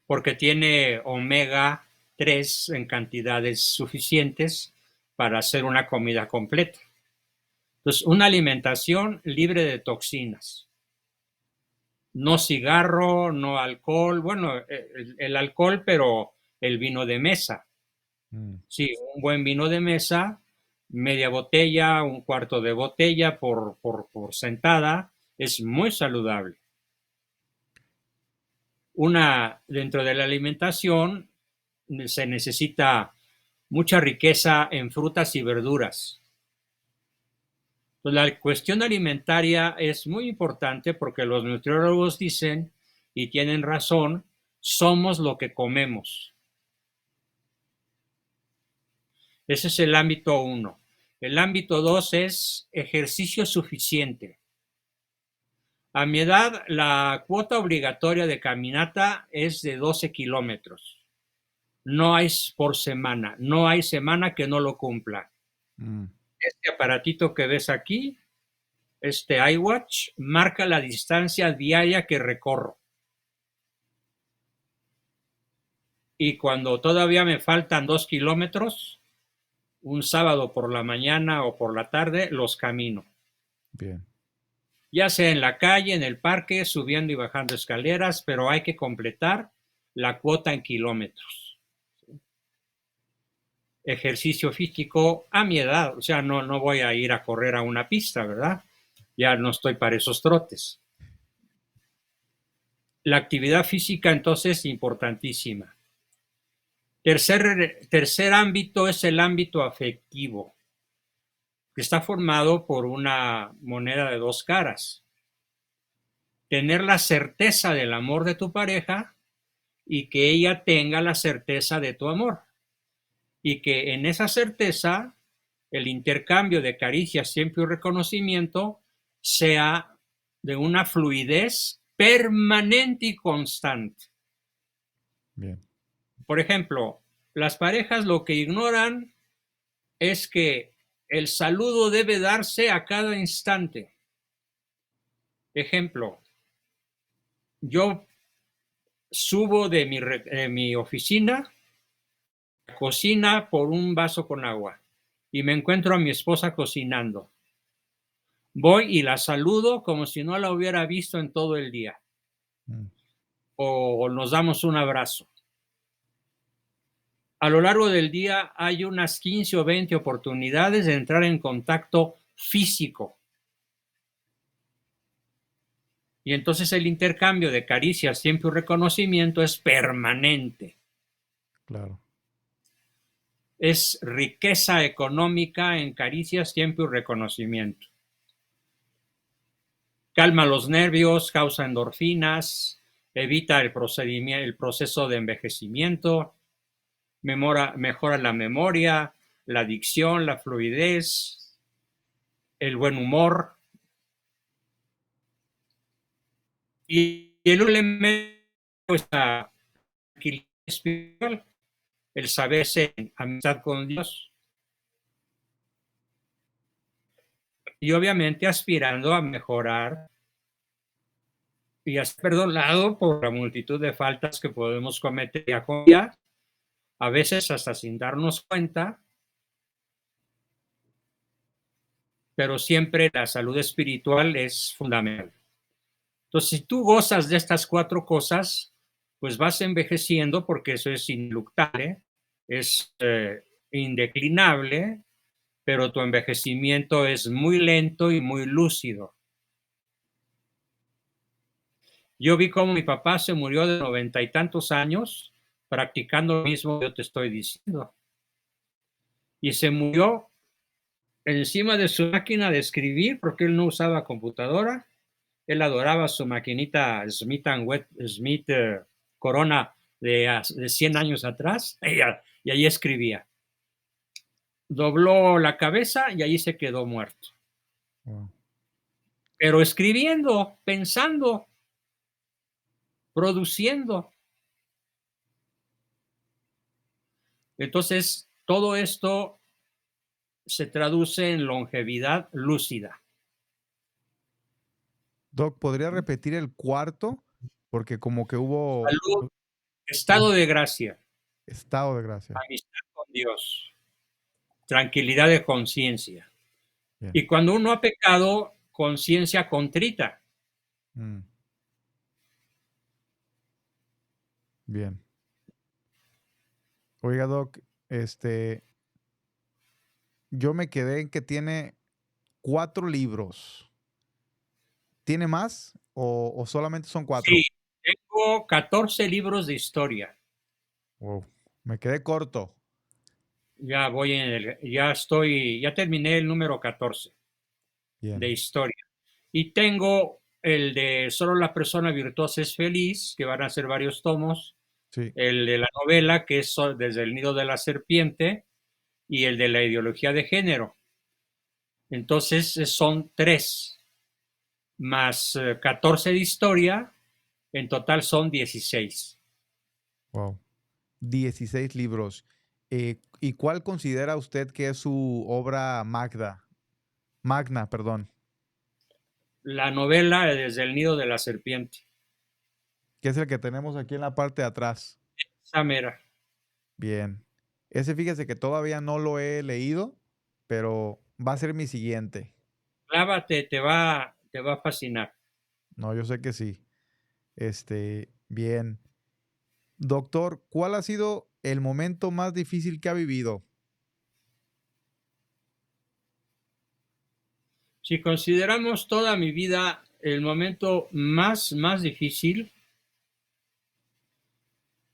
porque tiene omega 3 en cantidades suficientes para hacer una comida completa. Entonces, una alimentación libre de toxinas. No cigarro, no alcohol, bueno, el alcohol, pero el vino de mesa. Mm, Sí, un buen vino de mesa, media botella, un cuarto de botella por sentada, es muy saludable. Dentro de la alimentación se necesita mucha riqueza en frutas y verduras. Pues la cuestión alimentaria es muy importante porque los nutriólogos dicen, y tienen razón, somos lo que comemos. Ese es el ámbito 1. El ámbito 2 es ejercicio suficiente. A mi edad, la cuota obligatoria de caminata es de 12 kilómetros. No hay por semana, no hay semana que no lo cumpla. Mm, Este aparatito que ves aquí, este iWatch, marca la distancia diaria que recorro. Y cuando todavía me faltan 2 kilómetros, un sábado por la mañana o por la tarde, los camino. bien. Ya sea en la calle, en el parque, subiendo y bajando escaleras, pero hay que completar la cuota en kilómetros. Ejercicio físico a mi edad, o sea, no voy a ir a correr a una pista, ¿verdad? Ya no estoy para esos trotes. La actividad física entonces es importantísima. Tercer ámbito es el ámbito afectivo, que está formado por una moneda de dos caras. Tener la certeza del amor de tu pareja y que ella tenga la certeza de tu amor. Y que en esa certeza el intercambio de caricias, tiempo y reconocimiento sea de una fluidez permanente y constante. Bien. Por ejemplo, las parejas lo que ignoran es que el saludo debe darse a cada instante. Ejemplo, yo subo de mi oficina, cocina por un vaso con agua y me encuentro a mi esposa cocinando. Voy y la saludo como si no la hubiera visto en todo el día. Mm, O nos damos un abrazo. A lo largo del día hay unas 15 o 20 oportunidades de entrar en contacto físico. Y entonces el intercambio de caricias, tiempo y reconocimiento es permanente. claro. Es riqueza económica en caricias, tiempo y reconocimiento. Calma los nervios, causa endorfinas, evita el proceso de envejecimiento, mejora la memoria, la dicción, la fluidez, el buen humor. Y el elemento es la tranquilidad espiritual, el saberse en amistad con Dios y obviamente aspirando a mejorar y a ser perdonado por la multitud de faltas que podemos cometer día con día, a veces hasta sin darnos cuenta, pero siempre la salud espiritual es fundamental. Entonces, si tú gozas de estas cuatro cosas, pues vas envejeciendo porque eso es ineluctable, es indeclinable, pero tu envejecimiento es muy lento y muy lúcido. Yo vi cómo mi papá se murió de 90 y tantos años practicando lo mismo que yo te estoy diciendo. Y se murió encima de su máquina de escribir porque él no usaba computadora. Él adoraba su maquinita Smith Smith Corona de 100 años atrás y ahí escribía. Dobló la cabeza y ahí se quedó muerto. Wow. Pero escribiendo, pensando, produciendo. Entonces, todo esto se traduce en longevidad lúcida. Doc, ¿podría repetir el cuarto? Porque como que hubo Salud, estado un de gracia, estado de gracia. amistad con Dios, tranquilidad de conciencia. Bien. Y cuando uno ha pecado, conciencia contrita. Mm, bien. Oiga, Doc, yo me quedé en que tiene 4 libros. ¿Tiene más o solamente son Sí, 4? tengo 14 libros de historia. Wow, me quedé corto. ya terminé el número 14 de Bien, historia. Y tengo el de Solo la persona virtuosa es feliz, que van a ser varios tomos, sí. el de la novela, que es Desde el nido de la serpiente, y el de la ideología de género. Entonces son tres, más 14 de historia, en total son 16. Wow. 16 libros. ¿Y cuál considera usted que es su obra magna, perdón, La novela Desde el nido de la serpiente. que es el que tenemos aquí en la parte de atrás? Esa mera. Bien. Ese fíjese que todavía no lo he leído, pero va a ser mi siguiente. Clávate, te va a fascinar. No, yo sé que sí. Bien. Doctor, ¿cuál ha sido el momento más difícil que ha vivido? Si consideramos toda mi vida, el momento más difícil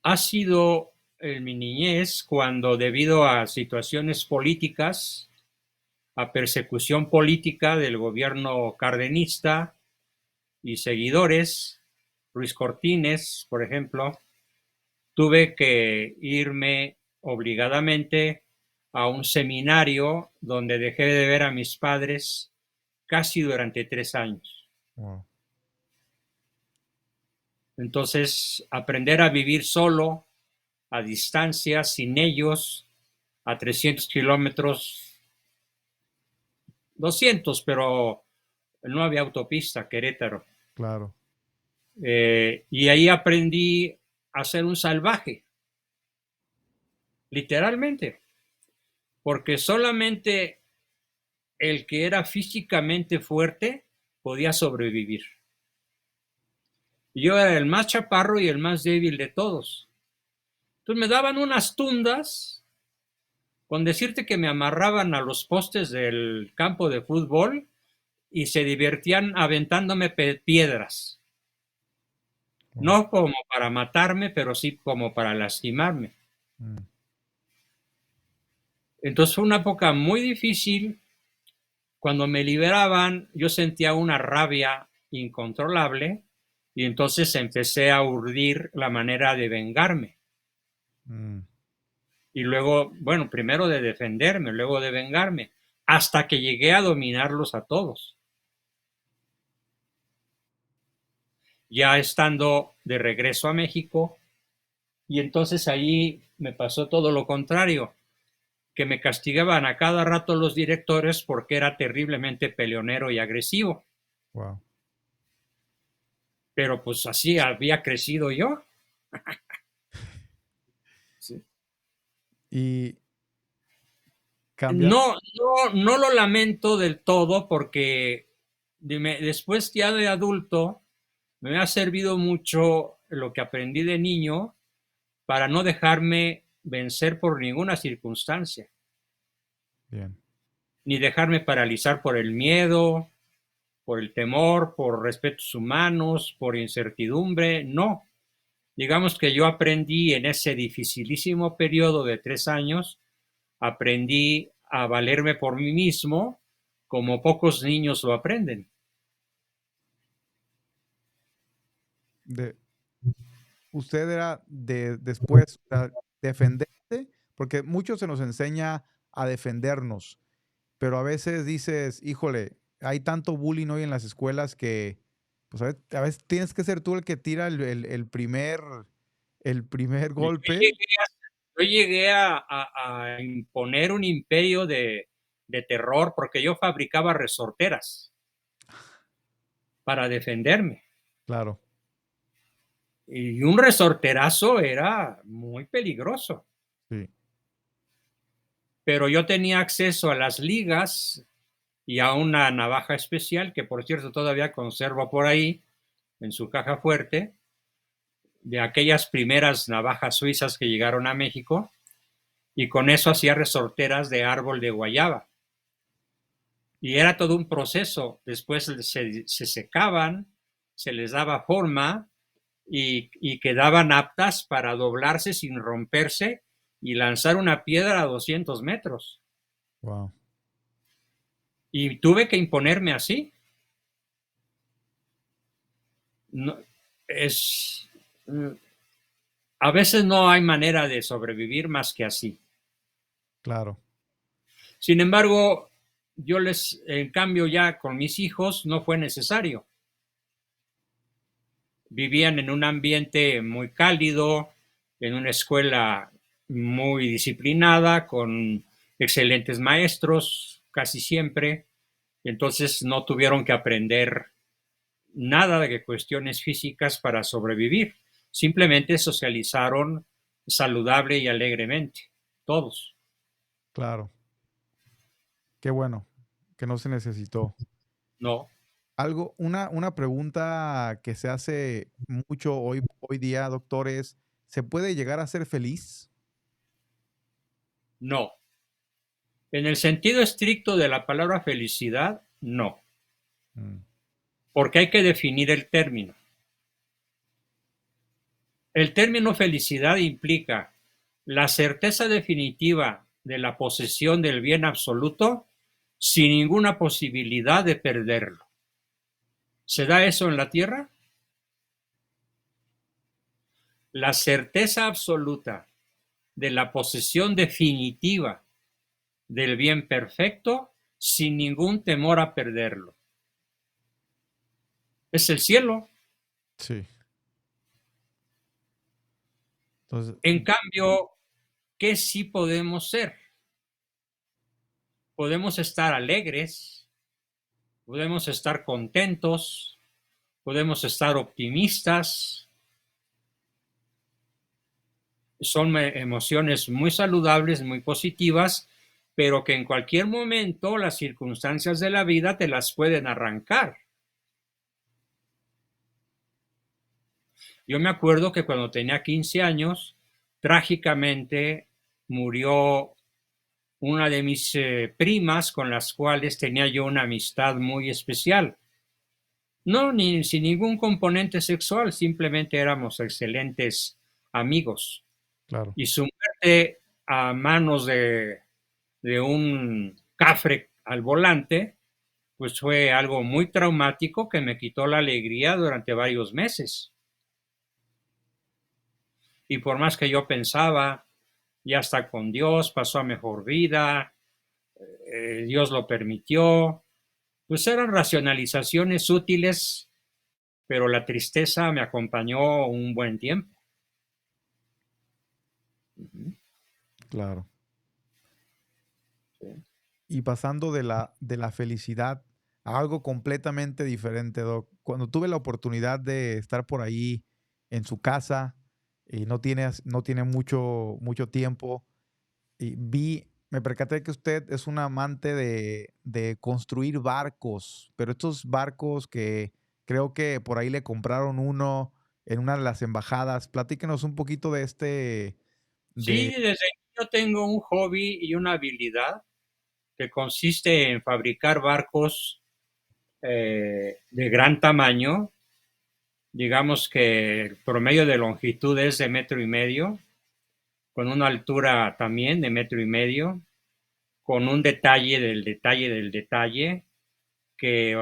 ha sido en mi niñez, cuando debido a situaciones políticas, a persecución política del gobierno cardenista y seguidores, Ruiz Cortines, por ejemplo, tuve que irme obligadamente a un seminario donde dejé de ver a mis padres casi durante 3 años. Wow. Entonces, aprender a vivir solo, a distancia, sin ellos, a 300 kilómetros, 200, pero no había autopista, Querétaro. Claro. Y ahí aprendí a ser un salvaje, literalmente, porque solamente el que era físicamente fuerte podía sobrevivir. Yo era el más chaparro y el más débil de todos. Entonces me daban unas tundas, con decirte que me amarraban a los postes del campo de fútbol y se divertían aventándome piedras. Wow. No como para matarme, pero sí como para lastimarme. Mm. Entonces fue una época muy difícil. Cuando me liberaban, yo sentía una rabia incontrolable y entonces empecé a urdir la manera de vengarme. Mm. Y luego, bueno, primero de defenderme, luego de vengarme, hasta que llegué a dominarlos a todos. Ya estando de regreso a México, y entonces ahí me pasó todo lo contrario, que me castigaban a cada rato los directores porque era terriblemente peleonero y agresivo. Wow. Pero pues así había crecido yo. Sí. Y cambiando. No lo lamento del todo porque después ya de adulto me ha servido mucho lo que aprendí de niño para no dejarme vencer por ninguna circunstancia, Bien. ni dejarme paralizar por el miedo, por el temor, por respetos humanos, por incertidumbre. No, digamos que yo aprendí en ese dificilísimo periodo de 3 años, aprendí a valerme por mí mismo como pocos niños lo aprenden. De, usted era de después, o sea, defenderse, porque mucho se nos enseña a defendernos, pero a veces dices, híjole, hay tanto bullying hoy en las escuelas que, pues a veces tienes que ser tú el que tira el primer Yo golpe. llegué yo llegué a imponer un imperio de terror porque yo fabricaba resorteras para defenderme. Claro, Y un resorterazo era muy peligroso. sí, Pero yo tenía acceso a las ligas y a una navaja especial que, por cierto, todavía conservo por ahí en su caja fuerte, de aquellas primeras navajas suizas que llegaron a México, y con eso hacía resorteras de árbol de guayaba. Y era todo un proceso. Después se secaban, se les daba forma y quedaban aptas para doblarse sin romperse y lanzar una piedra a 200 metros. Wow. Y tuve que imponerme así. No, es, a veces no hay manera de sobrevivir más que así. Claro. Sin embargo, en cambio, ya con mis hijos no fue necesario. Vivían en un ambiente muy cálido, en una escuela muy disciplinada, con excelentes maestros casi siempre. Entonces no tuvieron que aprender nada de cuestiones físicas para sobrevivir. Simplemente socializaron saludable y alegremente, todos. Claro. Qué bueno que no se necesitó. No, Una pregunta que se hace mucho hoy día, doctor, es, ¿se puede llegar a ser feliz? no. En el sentido estricto de la palabra felicidad, no, Mm, porque hay que definir el término. El término felicidad implica la certeza definitiva de la posesión del bien absoluto sin ninguna posibilidad de perderlo. ¿Se da eso en la tierra? La certeza absoluta de la posesión definitiva del bien perfecto sin ningún temor a perderlo. Es el cielo. sí. Entonces, En cambio, ¿qué sí podemos ser? Podemos estar alegres, podemos estar contentos, podemos estar optimistas. Son emociones muy saludables, muy positivas, pero que en cualquier momento las circunstancias de la vida te las pueden arrancar. Yo me acuerdo que cuando tenía 15 años, trágicamente murió una de mis primas con las cuales tenía yo una amistad muy especial. No, ni sin ningún componente sexual, simplemente éramos excelentes amigos. claro. Y su muerte a manos de un cafre al volante, pues fue algo muy traumático que me quitó la alegría durante varios meses. Y por más que yo pensaba, ya está con Dios, pasó a mejor vida, Dios lo permitió, pues eran racionalizaciones útiles, pero la tristeza me acompañó un buen tiempo. Claro. Sí. Y pasando de la felicidad a algo completamente diferente, Doc. Cuando tuve la oportunidad de estar por ahí en su casa, y no tiene mucho tiempo, y me percaté que usted es un amante de construir barcos, pero estos barcos que creo que por ahí le compraron uno en una de las embajadas. Platíquenos un poquito de Sí, de, desde niño tengo un hobby y una habilidad que consiste en fabricar barcos de gran tamaño, digamos que el promedio de longitud es de 1,5 metros, con una altura también de 1,5 metros, con un detalle del detalle, que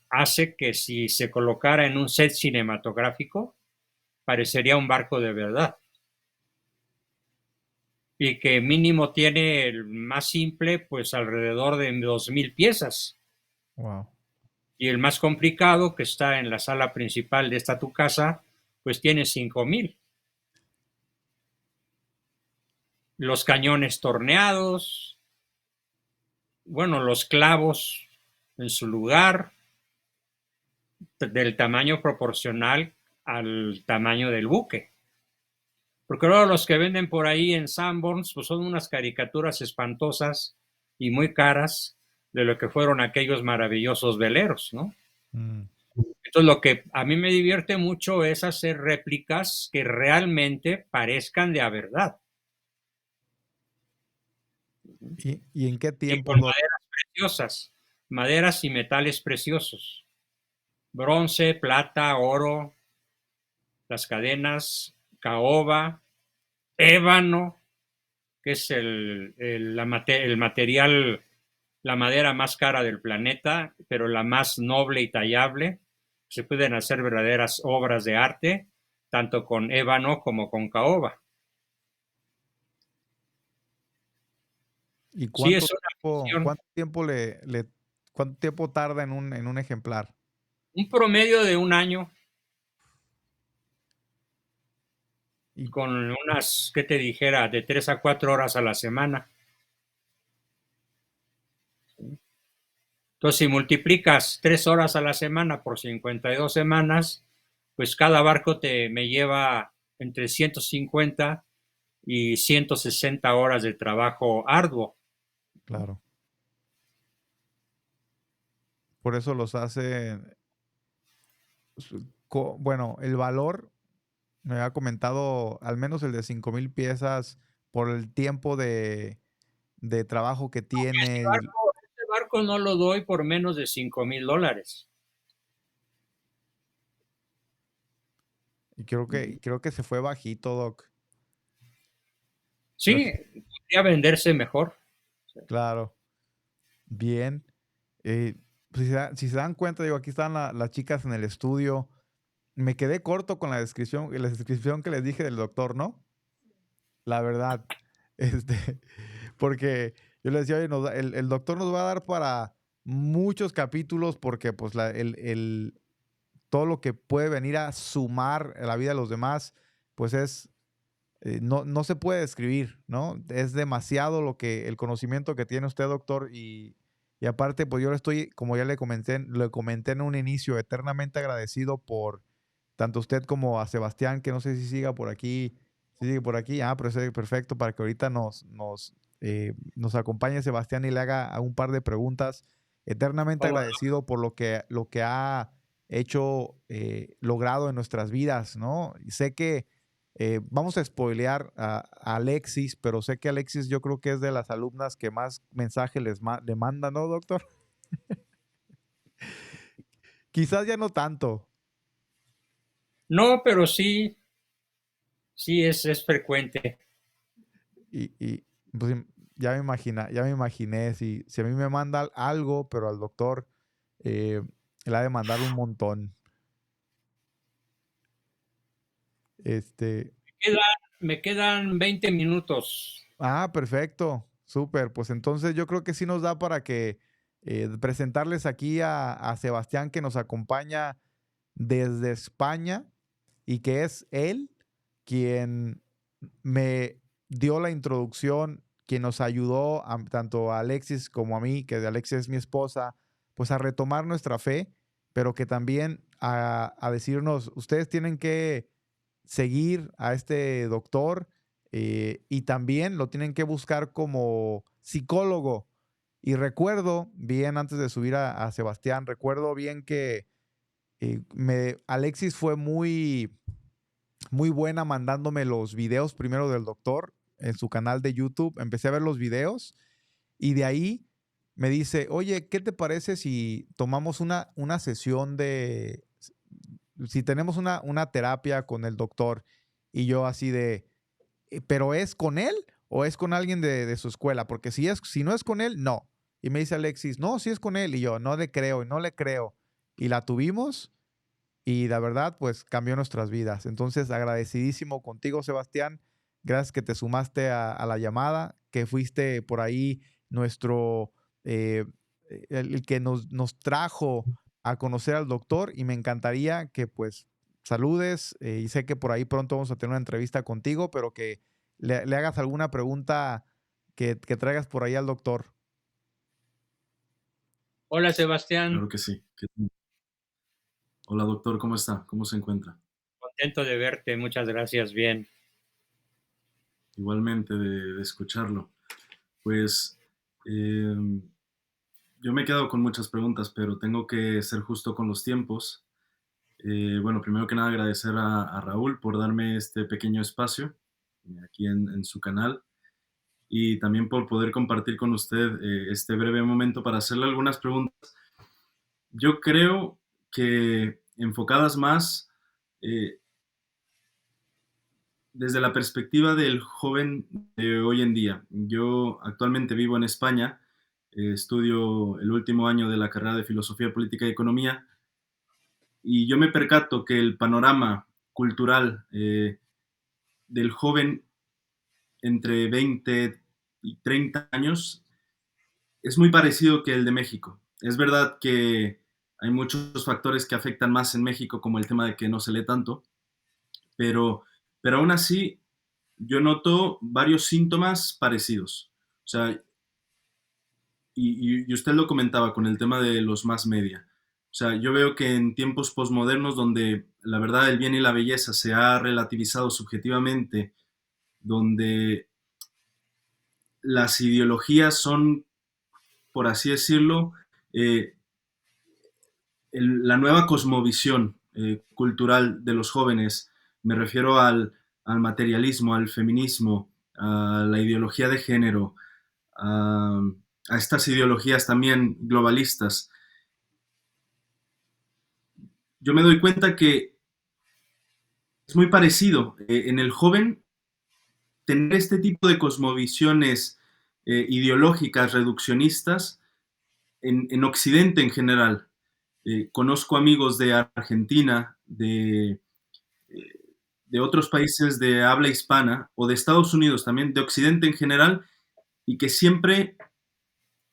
hace que si se colocara en un set cinematográfico, parecería un barco de verdad. Y que mínimo tiene el más simple, pues alrededor de 2,000 piezas. wow, Y el más complicado, que está en la sala principal de esta tu casa, pues tiene 5,000. Los cañones torneados, bueno, los clavos en su lugar, del tamaño proporcional al tamaño del buque. Porque luego los que venden por ahí en Sanborns, pues son unas caricaturas espantosas y muy caras de lo que fueron aquellos maravillosos veleros, ¿no? mm, Entonces, lo que a mí me divierte mucho es hacer réplicas que realmente parezcan de a verdad. y en qué Y tiempo, con Doc? maderas preciosas, maderas y metales preciosos. Bronce, plata, oro, las cadenas, caoba, ébano. que es el material, la madera más cara del planeta, pero la más noble y tallable. Se pueden hacer verdaderas obras de arte, tanto con ébano como con caoba. ¿Y Sí, es una misión. cuánto tiempo tarda en un ejemplar? Un promedio de un año, Y con unas, ¿qué te dijera?, de 3 a 4 horas a la semana. Entonces, si multiplicas 3 horas a la semana por 52 semanas, pues cada barco me lleva entre 150 y 160 horas de trabajo arduo. claro, por eso los hace, bueno, el valor, me había comentado, al menos el de 5,000 piezas por el tiempo de trabajo que Este tiene. barco, este barco no lo doy por menos de $5,000. Y creo que se fue bajito, Doc. Creo Sí, que- podría venderse mejor. claro, bien. Eh, pues si se dan cuenta, digo, aquí están las chicas en el estudio. Me quedé corto con la descripción que les dije del doctor, ¿no? La verdad. Este, porque yo les decía, oye, el doctor nos va a dar para muchos capítulos porque pues todo lo que puede venir a sumar a la vida de los demás, pues no se puede describir, ¿no? Es demasiado el conocimiento que tiene usted, doctor, y aparte, pues yo le estoy, como ya le comenté en un inicio, eternamente agradecido por tanto usted como a Sebastián, que no sé si siga por aquí, si sigue por aquí, pero es perfecto para que ahorita nos acompañe Sebastián y le haga a un par de preguntas. Eternamente ¿Cómo agradecido por lo que ha hecho, logrado en nuestras vidas, ¿no? Y sé que vamos a spoilear a Alexis, pero sé que Alexis yo creo que es de las alumnas que más mensajes le manda, ¿no, doctor? Quizás ya no tanto. no? Pero sí, sí es frecuente. Y pues ya me imaginé, si a mí me manda algo, pero al doctor le ha de mandar un montón. Este, Me quedan 20 minutos. perfecto, súper. Pues entonces yo creo que sí nos da para que presentarles aquí a Sebastián que nos acompaña desde España y que es él quien me dio la introducción, quien nos ayudó tanto a Alexis como a mí, que Alexis es mi esposa, pues a retomar nuestra fe, pero que también a decirnos, ustedes tienen que seguir a este doctor y también lo tienen que buscar como psicólogo. Y recuerdo bien, antes de subir a Sebastián, recuerdo bien que Alexis fue muy buena mandándome los videos primero del doctor en su canal de YouTube. Empecé a ver los videos y de ahí me dice, oye, ¿qué te parece si tomamos una sesión si tenemos una terapia con el doctor? Y yo así ¿pero es con él o es con alguien de su escuela? Porque si no es con él, no. Y me dice Alexis, no, sí es con él. Y yo, no le creo y no le creo. Y la tuvimos y la verdad, pues cambió nuestras vidas. Entonces, agradecidísimo contigo, Sebastián. Gracias que te sumaste a la llamada, que fuiste por ahí nuestro, eh, el que nos trajo a conocer al doctor y me encantaría que pues saludes y sé que por ahí pronto vamos a tener una entrevista contigo, pero que le hagas alguna pregunta que traigas por ahí al doctor. Hola, Sebastián. Claro que sí. Hola doctor, ¿cómo está? ¿Cómo se encuentra? Contento de verte. Muchas gracias. Bien. Igualmente de escucharlo. Pues eh, yo me he quedado con muchas preguntas, pero tengo que ser justo con los tiempos. Bueno, primero que nada agradecer a Raúl por darme este pequeño espacio aquí en su canal y también por poder compartir con usted este breve momento para hacerle algunas preguntas. Yo creo que enfocadas más desde la perspectiva del joven de hoy en día. Yo actualmente vivo en España, estudio el último año de la carrera de Filosofía Política y Economía, y yo me percato que el panorama cultural del joven entre 20 y 30 años es muy parecido que el de México. Es verdad que hay muchos factores que afectan más en México, como el tema de que no se lee tanto, pero, pero aún así yo noto varios síntomas parecidos. O sea, y usted lo comentaba con el tema de los más media. O sea, yo veo que en tiempos posmodernos donde la verdad, el bien y la belleza se ha relativizado subjetivamente, donde las ideologías son, por así decirlo, eh, la nueva cosmovisión cultural de los jóvenes, me refiero al materialismo, al feminismo, a la ideología de género, a, a estas ideologías también globalistas. Yo me doy cuenta que es muy parecido en el joven tener este tipo de cosmovisiones ideológicas, reduccionistas, en Occidente en general. Conozco amigos de Argentina, de otros países de habla hispana o de Estados Unidos también, de Occidente en general, y que siempre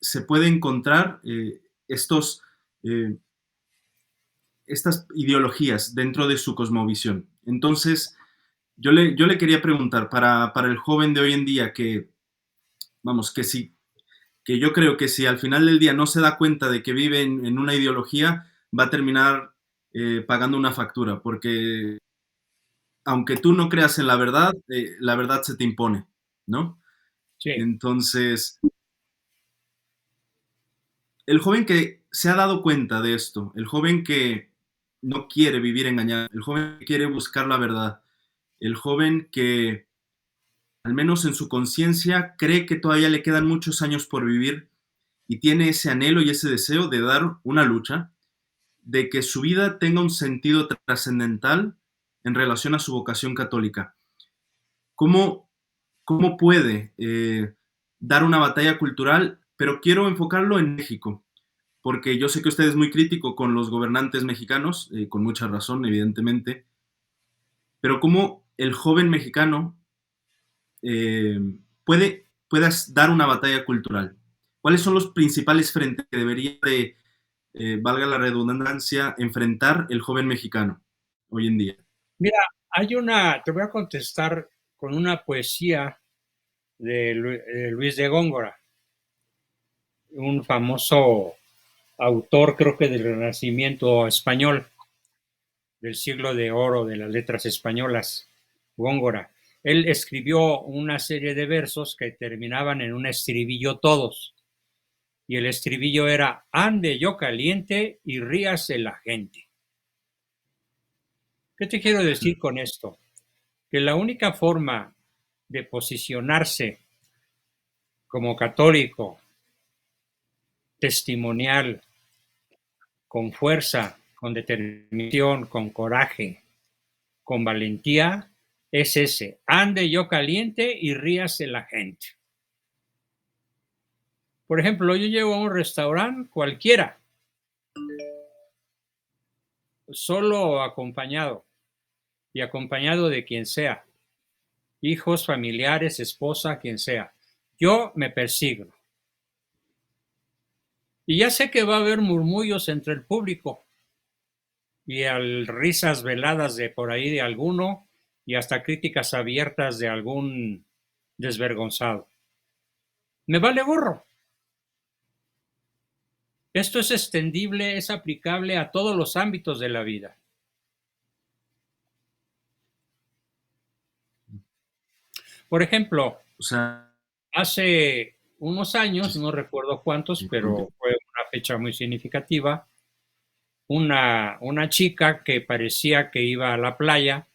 se puede encontrar eh, estas ideologías dentro de su cosmovisión. Entonces, yo le quería preguntar, para el joven de hoy en día, que, vamos, que si, que yo creo que si al final del día no se da cuenta de que vive en una ideología, va a terminar pagando una factura, porque aunque tú no creas en la verdad se te impone, ¿no? Sí. Entonces, el joven que se ha dado cuenta de esto, el joven que no quiere vivir engañado, el joven que quiere buscar la verdad, el joven que, al menos en su conciencia, cree que todavía le quedan muchos años por vivir y tiene ese anhelo y ese deseo de dar una lucha, de que su vida tenga un sentido trascendental en relación a su vocación católica. ¿Cómo, cómo puede dar una batalla cultural? Pero quiero enfocarlo en México, porque yo sé que usted es muy crítico con los gobernantes mexicanos, con mucha razón, evidentemente, pero cómo el joven mexicano eh, puede dar una batalla cultural. ¿Cuáles son los principales frentes que debería de, valga la redundancia, enfrentar el joven mexicano hoy en día? Mira, te voy a contestar con una poesía de Luis de Góngora, un famoso autor, creo que del Renacimiento español, del siglo de oro de las letras españolas, Góngora. Él escribió una serie de versos que terminaban en un estribillo todos. Y el estribillo era: ande yo caliente y ríase la gente. ¿Qué te quiero decir con esto? Que la única forma de posicionarse como católico, testimonial, con fuerza, con determinación, con coraje, con valentía, es ese: ande yo caliente y ríase la gente. Por ejemplo, yo llego a un restaurante cualquiera, solo o acompañado, y acompañado de quien sea, hijos, familiares, esposa, quien sea. Yo me persigno. Y ya sé que va a haber murmullos entre el público y risas veladas de por ahí de alguno y hasta críticas abiertas de algún desvergonzado. Me vale gorro. Esto es extendible, es aplicable a todos los ámbitos de la vida. Por ejemplo, O sea, hace unos años, no recuerdo cuántos, pero fue una fecha muy significativa, una chica que parecía que iba a la playa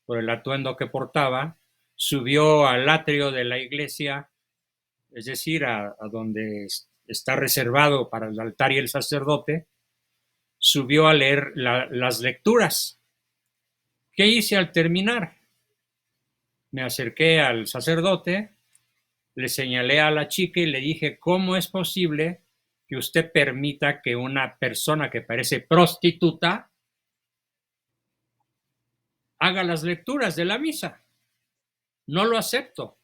por el atuendo que portaba, subió al atrio de la iglesia, es decir, a donde está reservado para el altar y el sacerdote, subió a leer las lecturas. ¿Qué hice al terminar? me acerqué al sacerdote, le señalé a la chica y le dije, ¿cómo es posible que usted permita que una persona que parece prostituta haga las lecturas de la misa? No lo acepto,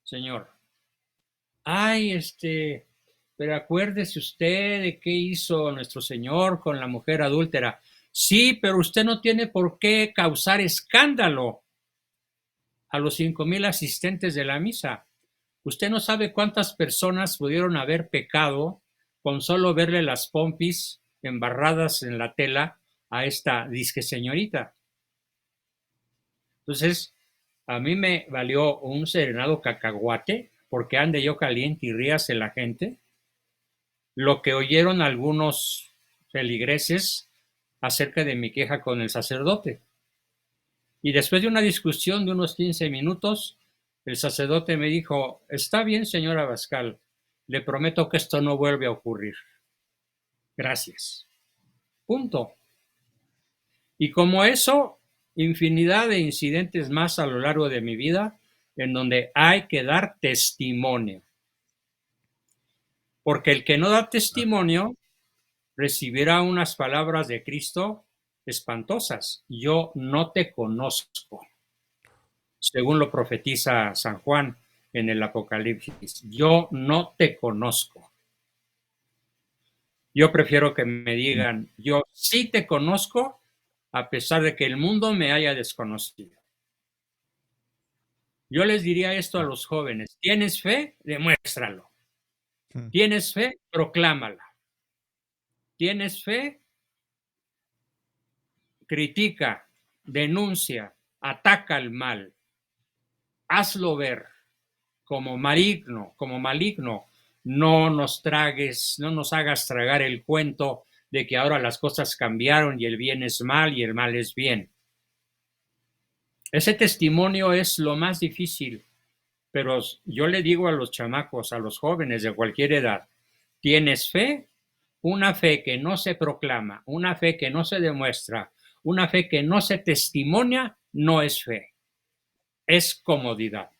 señor. Ay, pero acuérdese usted de qué hizo nuestro Señor con la mujer adúltera. Sí, pero usted no tiene por qué causar escándalo a los 5,000 asistentes de la misa. Usted no sabe cuántas personas pudieron haber pecado con solo verle las pompis embarradas en la tela a esta disque señorita. Entonces, a mí me valió un serenado cacahuate, porque ande yo caliente y ríase la gente, lo que oyeron algunos feligreses acerca de mi queja con el sacerdote. Y después de una discusión de unos 15 minutos, el sacerdote me dijo, está bien, señora Abascal, le prometo que esto no vuelve a ocurrir. Gracias. Punto. Y como eso, infinidad de incidentes más a lo largo de mi vida en donde hay que dar testimonio. Porque el que no da testimonio recibirá unas palabras de Cristo espantosas. Yo no te conozco, según lo profetiza San Juan en el Apocalipsis. Yo no te conozco. Yo prefiero que me digan, yo sí te conozco, a pesar de que el mundo me haya desconocido. Yo les diría esto a los jóvenes, ¿tienes fe? Demuéstralo. ¿Tienes fe? Proclámala. ¿Tienes fe? Critica, denuncia, ataca al mal. Hazlo ver como maligno. No nos hagas tragar el cuento de que ahora las cosas cambiaron y el bien es mal y el mal es bien. Ese testimonio es lo más difícil, pero yo le digo a los chamacos, a los jóvenes de cualquier edad, ¿tienes fe? Una fe que no se proclama, una fe que no se demuestra, una fe que no se testimonia, no es fe, es comodidad.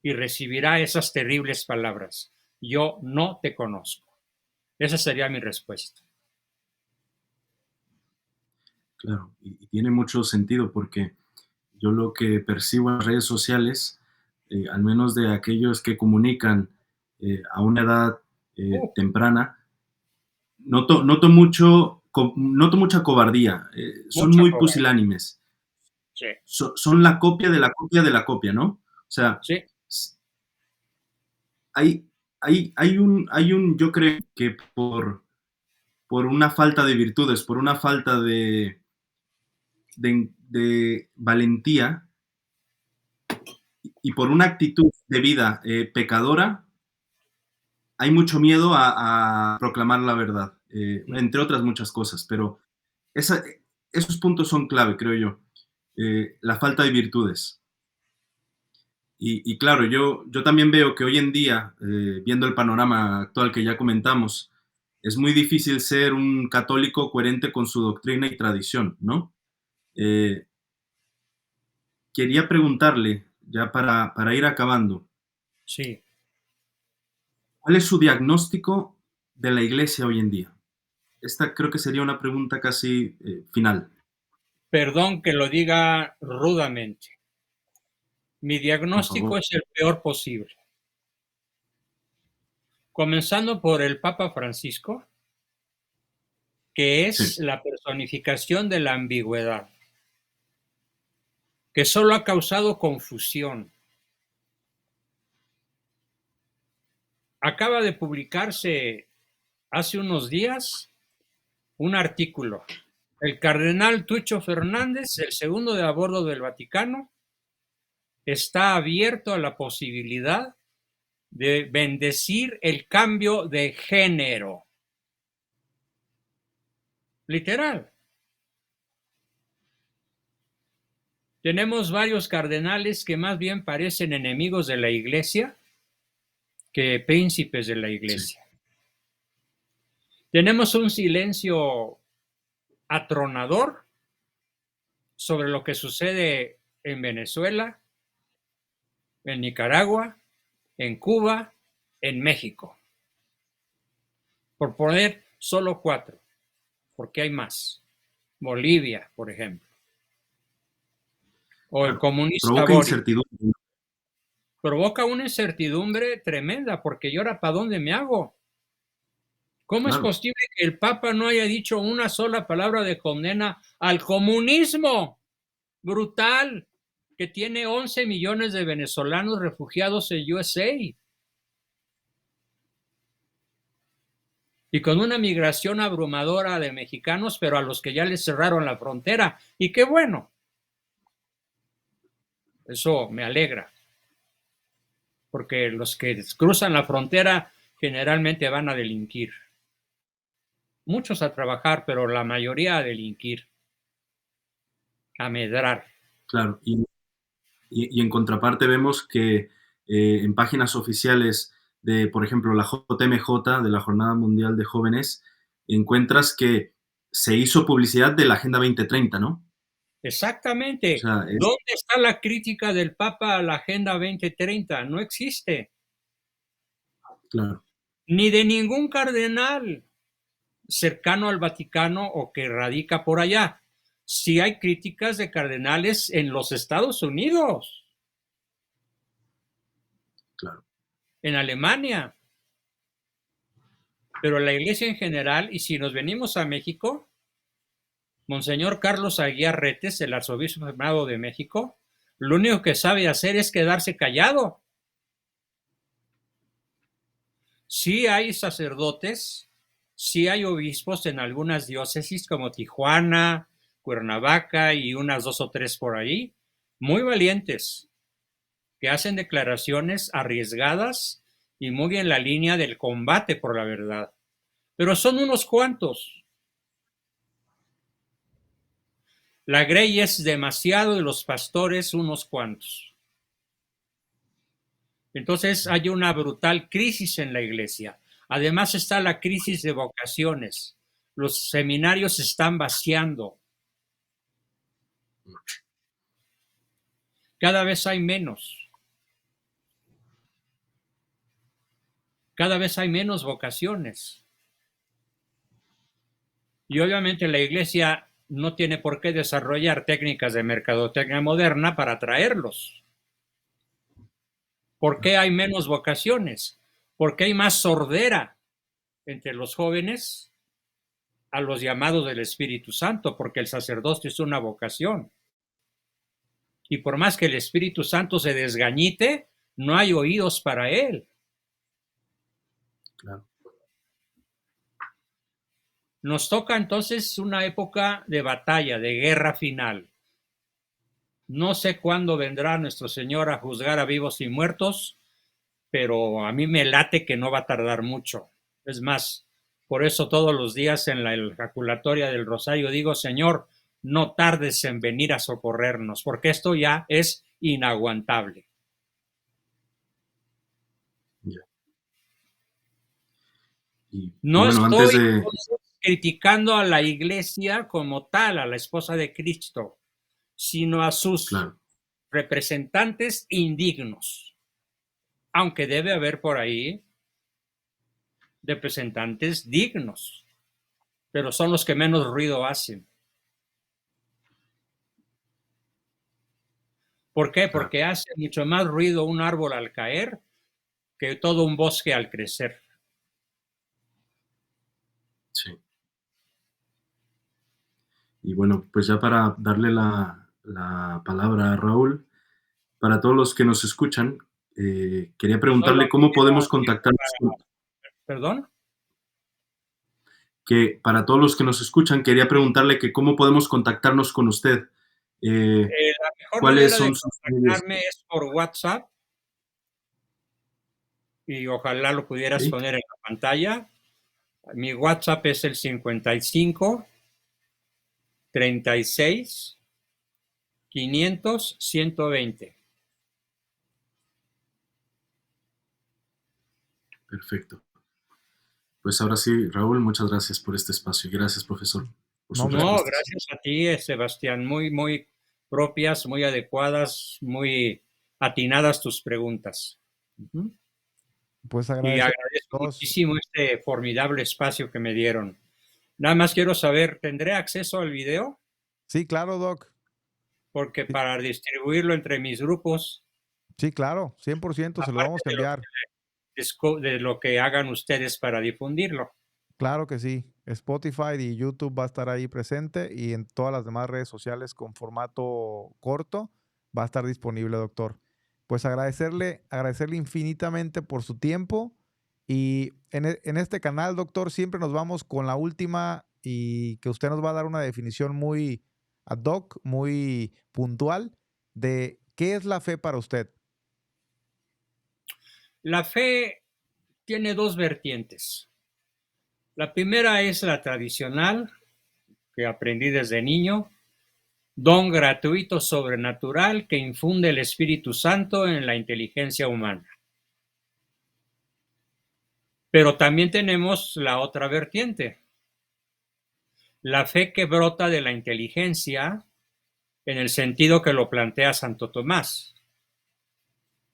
Y recibirá esas terribles palabras, yo no te conozco. Esa sería mi respuesta. Claro, y tiene mucho sentido porque yo lo que percibo en las redes sociales, al menos de aquellos que comunican a una edad temprana, noto mucha cobardía. Son Mucha muy cobardía. pusilánimes. Sí. Son la copia de la copia de la copia, ¿no? O sea, Sí. yo creo que por una falta de virtudes, por una falta de valentía y por una actitud de vida pecadora, hay mucho miedo a proclamar la verdad, entre otras muchas cosas, pero esos puntos son clave, creo yo. La falta de virtudes. Y claro, yo también veo que hoy en día, viendo el panorama actual que ya comentamos, es muy difícil ser un católico coherente con su doctrina y tradición, ¿no? Quería preguntarle, ya para ir acabando, Sí. ¿cuál es su diagnóstico de la iglesia hoy en día? Esta creo que sería una pregunta casi final. Perdón que lo diga rudamente. Mi diagnóstico es el peor posible. Comenzando por el Papa Francisco, que es la personificación de la ambigüedad, que solo ha causado confusión. Acaba de publicarse hace unos días un artículo. El cardenal Tucho Fernández, el segundo de a bordo del Vaticano, está abierto a la posibilidad de bendecir el cambio de género. Literal. Tenemos varios cardenales que más bien parecen enemigos de la iglesia que príncipes de la iglesia. Sí. Tenemos un silencio atronador sobre lo que sucede en Venezuela, en Nicaragua, en Cuba, en México. Por poner solo 4, porque hay más. Bolivia, por ejemplo. O el comunista Provoca Boris. incertidumbre. Provoca una incertidumbre tremenda, porque ¿y ahora para dónde me hago? ¿Cómo es Claro, posible que el Papa no haya dicho una sola palabra de condena al comunismo brutal que tiene 11 millones de venezolanos refugiados en USA? Y con una migración abrumadora de mexicanos, pero a los que ya les cerraron la frontera. Y qué bueno. Eso me alegra. Porque los que cruzan la frontera generalmente van a delinquir. Muchos a trabajar, pero la mayoría a delinquir, a medrar. claro. Y en contraparte vemos que en páginas oficiales de, por ejemplo, la JMJ, de la Jornada Mundial de Jóvenes, encuentras que se hizo publicidad de la Agenda 2030, ¿no? O Exactamente. sea, ¿Dónde está la crítica del Papa a la Agenda 2030? No existe. claro, Ni de ningún cardenal cercano al Vaticano o que radica por allá. Sí hay críticas de cardenales en los Estados Unidos, claro, en Alemania, pero la Iglesia en general, y si nos venimos a México, Monseñor Carlos Aguiar Retes, el arzobispo primado de México, lo único que sabe hacer es quedarse callado. Sí hay sacerdotes, sí hay obispos en algunas diócesis como Tijuana, Cuernavaca y unas 2 o 3 por ahí, muy valientes, que hacen declaraciones arriesgadas y muy en la línea del combate por la verdad. Pero son unos cuantos. La grey es demasiado y los pastores unos cuantos. Entonces hay una brutal crisis en la iglesia. Además está la crisis de vocaciones. Los seminarios se están vaciando. Cada vez hay menos. Cada vez hay menos vocaciones. Y obviamente la iglesia no tiene por qué desarrollar técnicas de mercadotecnia moderna para atraerlos. ¿Por qué hay menos vocaciones? Porque hay más sordera entre los jóvenes a los llamados del Espíritu Santo, porque el sacerdocio es una vocación. Y por más que el Espíritu Santo se desgañite, no hay oídos para él. claro. Nos toca entonces una época de batalla, de guerra final. No sé cuándo vendrá nuestro Señor a juzgar a vivos y muertos, pero a mí me late que no va a tardar mucho. Es más, por eso todos los días en la ejaculatoria del rosario digo, Señor, no tardes en venir a socorrernos, porque esto ya es inaguantable. Ya. Y No bueno, antes estoy de, criticando a la iglesia como tal, a la esposa de Cristo, sino a sus claro, representantes indignos, aunque debe haber por ahí representantes dignos, pero son los que menos ruido hacen. ¿Por qué? claro, Porque hace mucho más ruido un árbol al caer que todo un bosque al crecer. sí. Y bueno, pues ya para darle la palabra a Raúl, para todos los que nos escuchan, quería Solo preguntarle me cómo queda podemos contactarnos con, ¿Perdón? que para todos los que nos escuchan, quería preguntarle que cómo podemos contactarnos con usted. La mejor ¿Cuáles manera de son sus medios? contactarme es por WhatsApp y ojalá lo pudieras ¿Sí? poner en la pantalla. Mi WhatsApp es el 55 36 500 120. Perfecto. Pues ahora sí, Raúl, muchas gracias por este espacio y gracias, profesor, por No, sus hombre, No, respuestas. gracias a ti, Sebastián. Muy, muy propias, muy adecuadas, muy atinadas tus preguntas. Pues Y agradecemos agradezco a todos. muchísimo este formidable espacio que me dieron. Nada más quiero saber, ¿tendré acceso al video? Sí, claro, Doc. Porque Sí, para distribuirlo entre mis grupos, sí, claro, 100% se lo aparte vamos a enviar. de lo que hagan ustedes para difundirlo. Claro que sí. Spotify y YouTube va a estar ahí presente y en todas las demás redes sociales con formato corto va a estar disponible, doctor. Pues agradecerle infinitamente por su tiempo y en este canal, doctor, siempre nos vamos con la última y que usted nos va a dar una definición muy ad hoc, muy puntual de qué es la fe para usted. La fe tiene dos vertientes. La primera es la tradicional, que aprendí desde niño, don gratuito sobrenatural que infunde el Espíritu Santo en la inteligencia humana. Pero también tenemos la otra vertiente, la fe que brota de la inteligencia en el sentido que lo plantea Santo Tomás.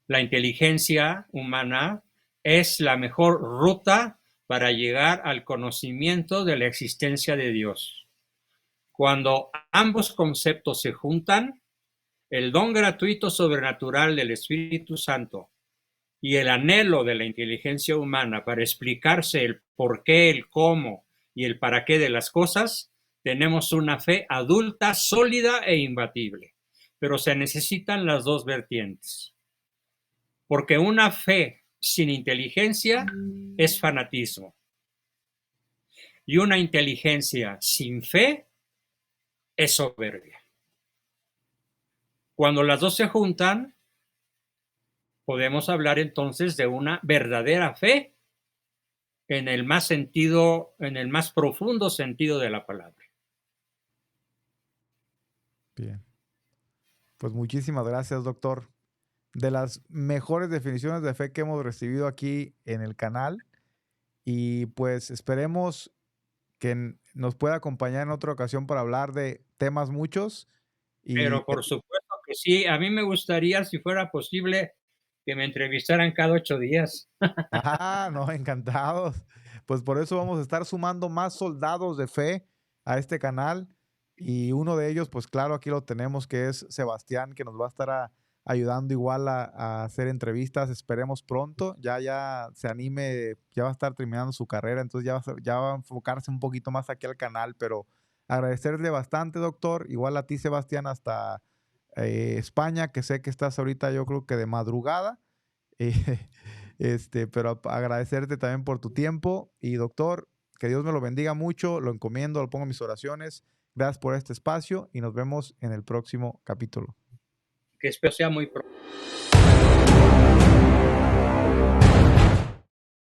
La inteligencia humana es la mejor ruta para llegar al conocimiento de la existencia de Dios. Cuando ambos conceptos se juntan, el don gratuito sobrenatural del Espíritu Santo y el anhelo de la inteligencia humana para explicarse el por qué, el cómo y el para qué de las cosas, tenemos una fe adulta, sólida e imbatible. Pero se necesitan las dos vertientes. Porque una fe sin inteligencia es fanatismo. Y una inteligencia sin fe es soberbia. Cuando las dos se juntan, podemos hablar entonces de una verdadera fe en el más profundo sentido de la palabra. Bien. Pues muchísimas gracias, doctor. De las mejores definiciones de fe que hemos recibido aquí en el canal y pues esperemos que nos pueda acompañar en otra ocasión para hablar de temas muchos y Pero por supuesto que sí, a mí me gustaría, si fuera posible, que me entrevistaran cada 8 días. no, encantados. Pues por eso vamos a estar sumando más soldados de fe a este canal y uno de ellos, pues claro, aquí lo tenemos, que es Sebastián, que nos va a estar ayudando igual a hacer entrevistas. Esperemos pronto, ya se anime, ya va a estar terminando su carrera, entonces ya va a enfocarse un poquito más aquí al canal, pero agradecerle bastante, doctor, igual a ti, Sebastián, hasta España, que sé que estás ahorita, yo creo que de madrugada. Pero agradecerte también por tu tiempo y doctor, que Dios me lo bendiga mucho, lo encomiendo, lo pongo en mis oraciones. Gracias por este espacio y nos vemos en el próximo capítulo. Que espero sea muy pronto.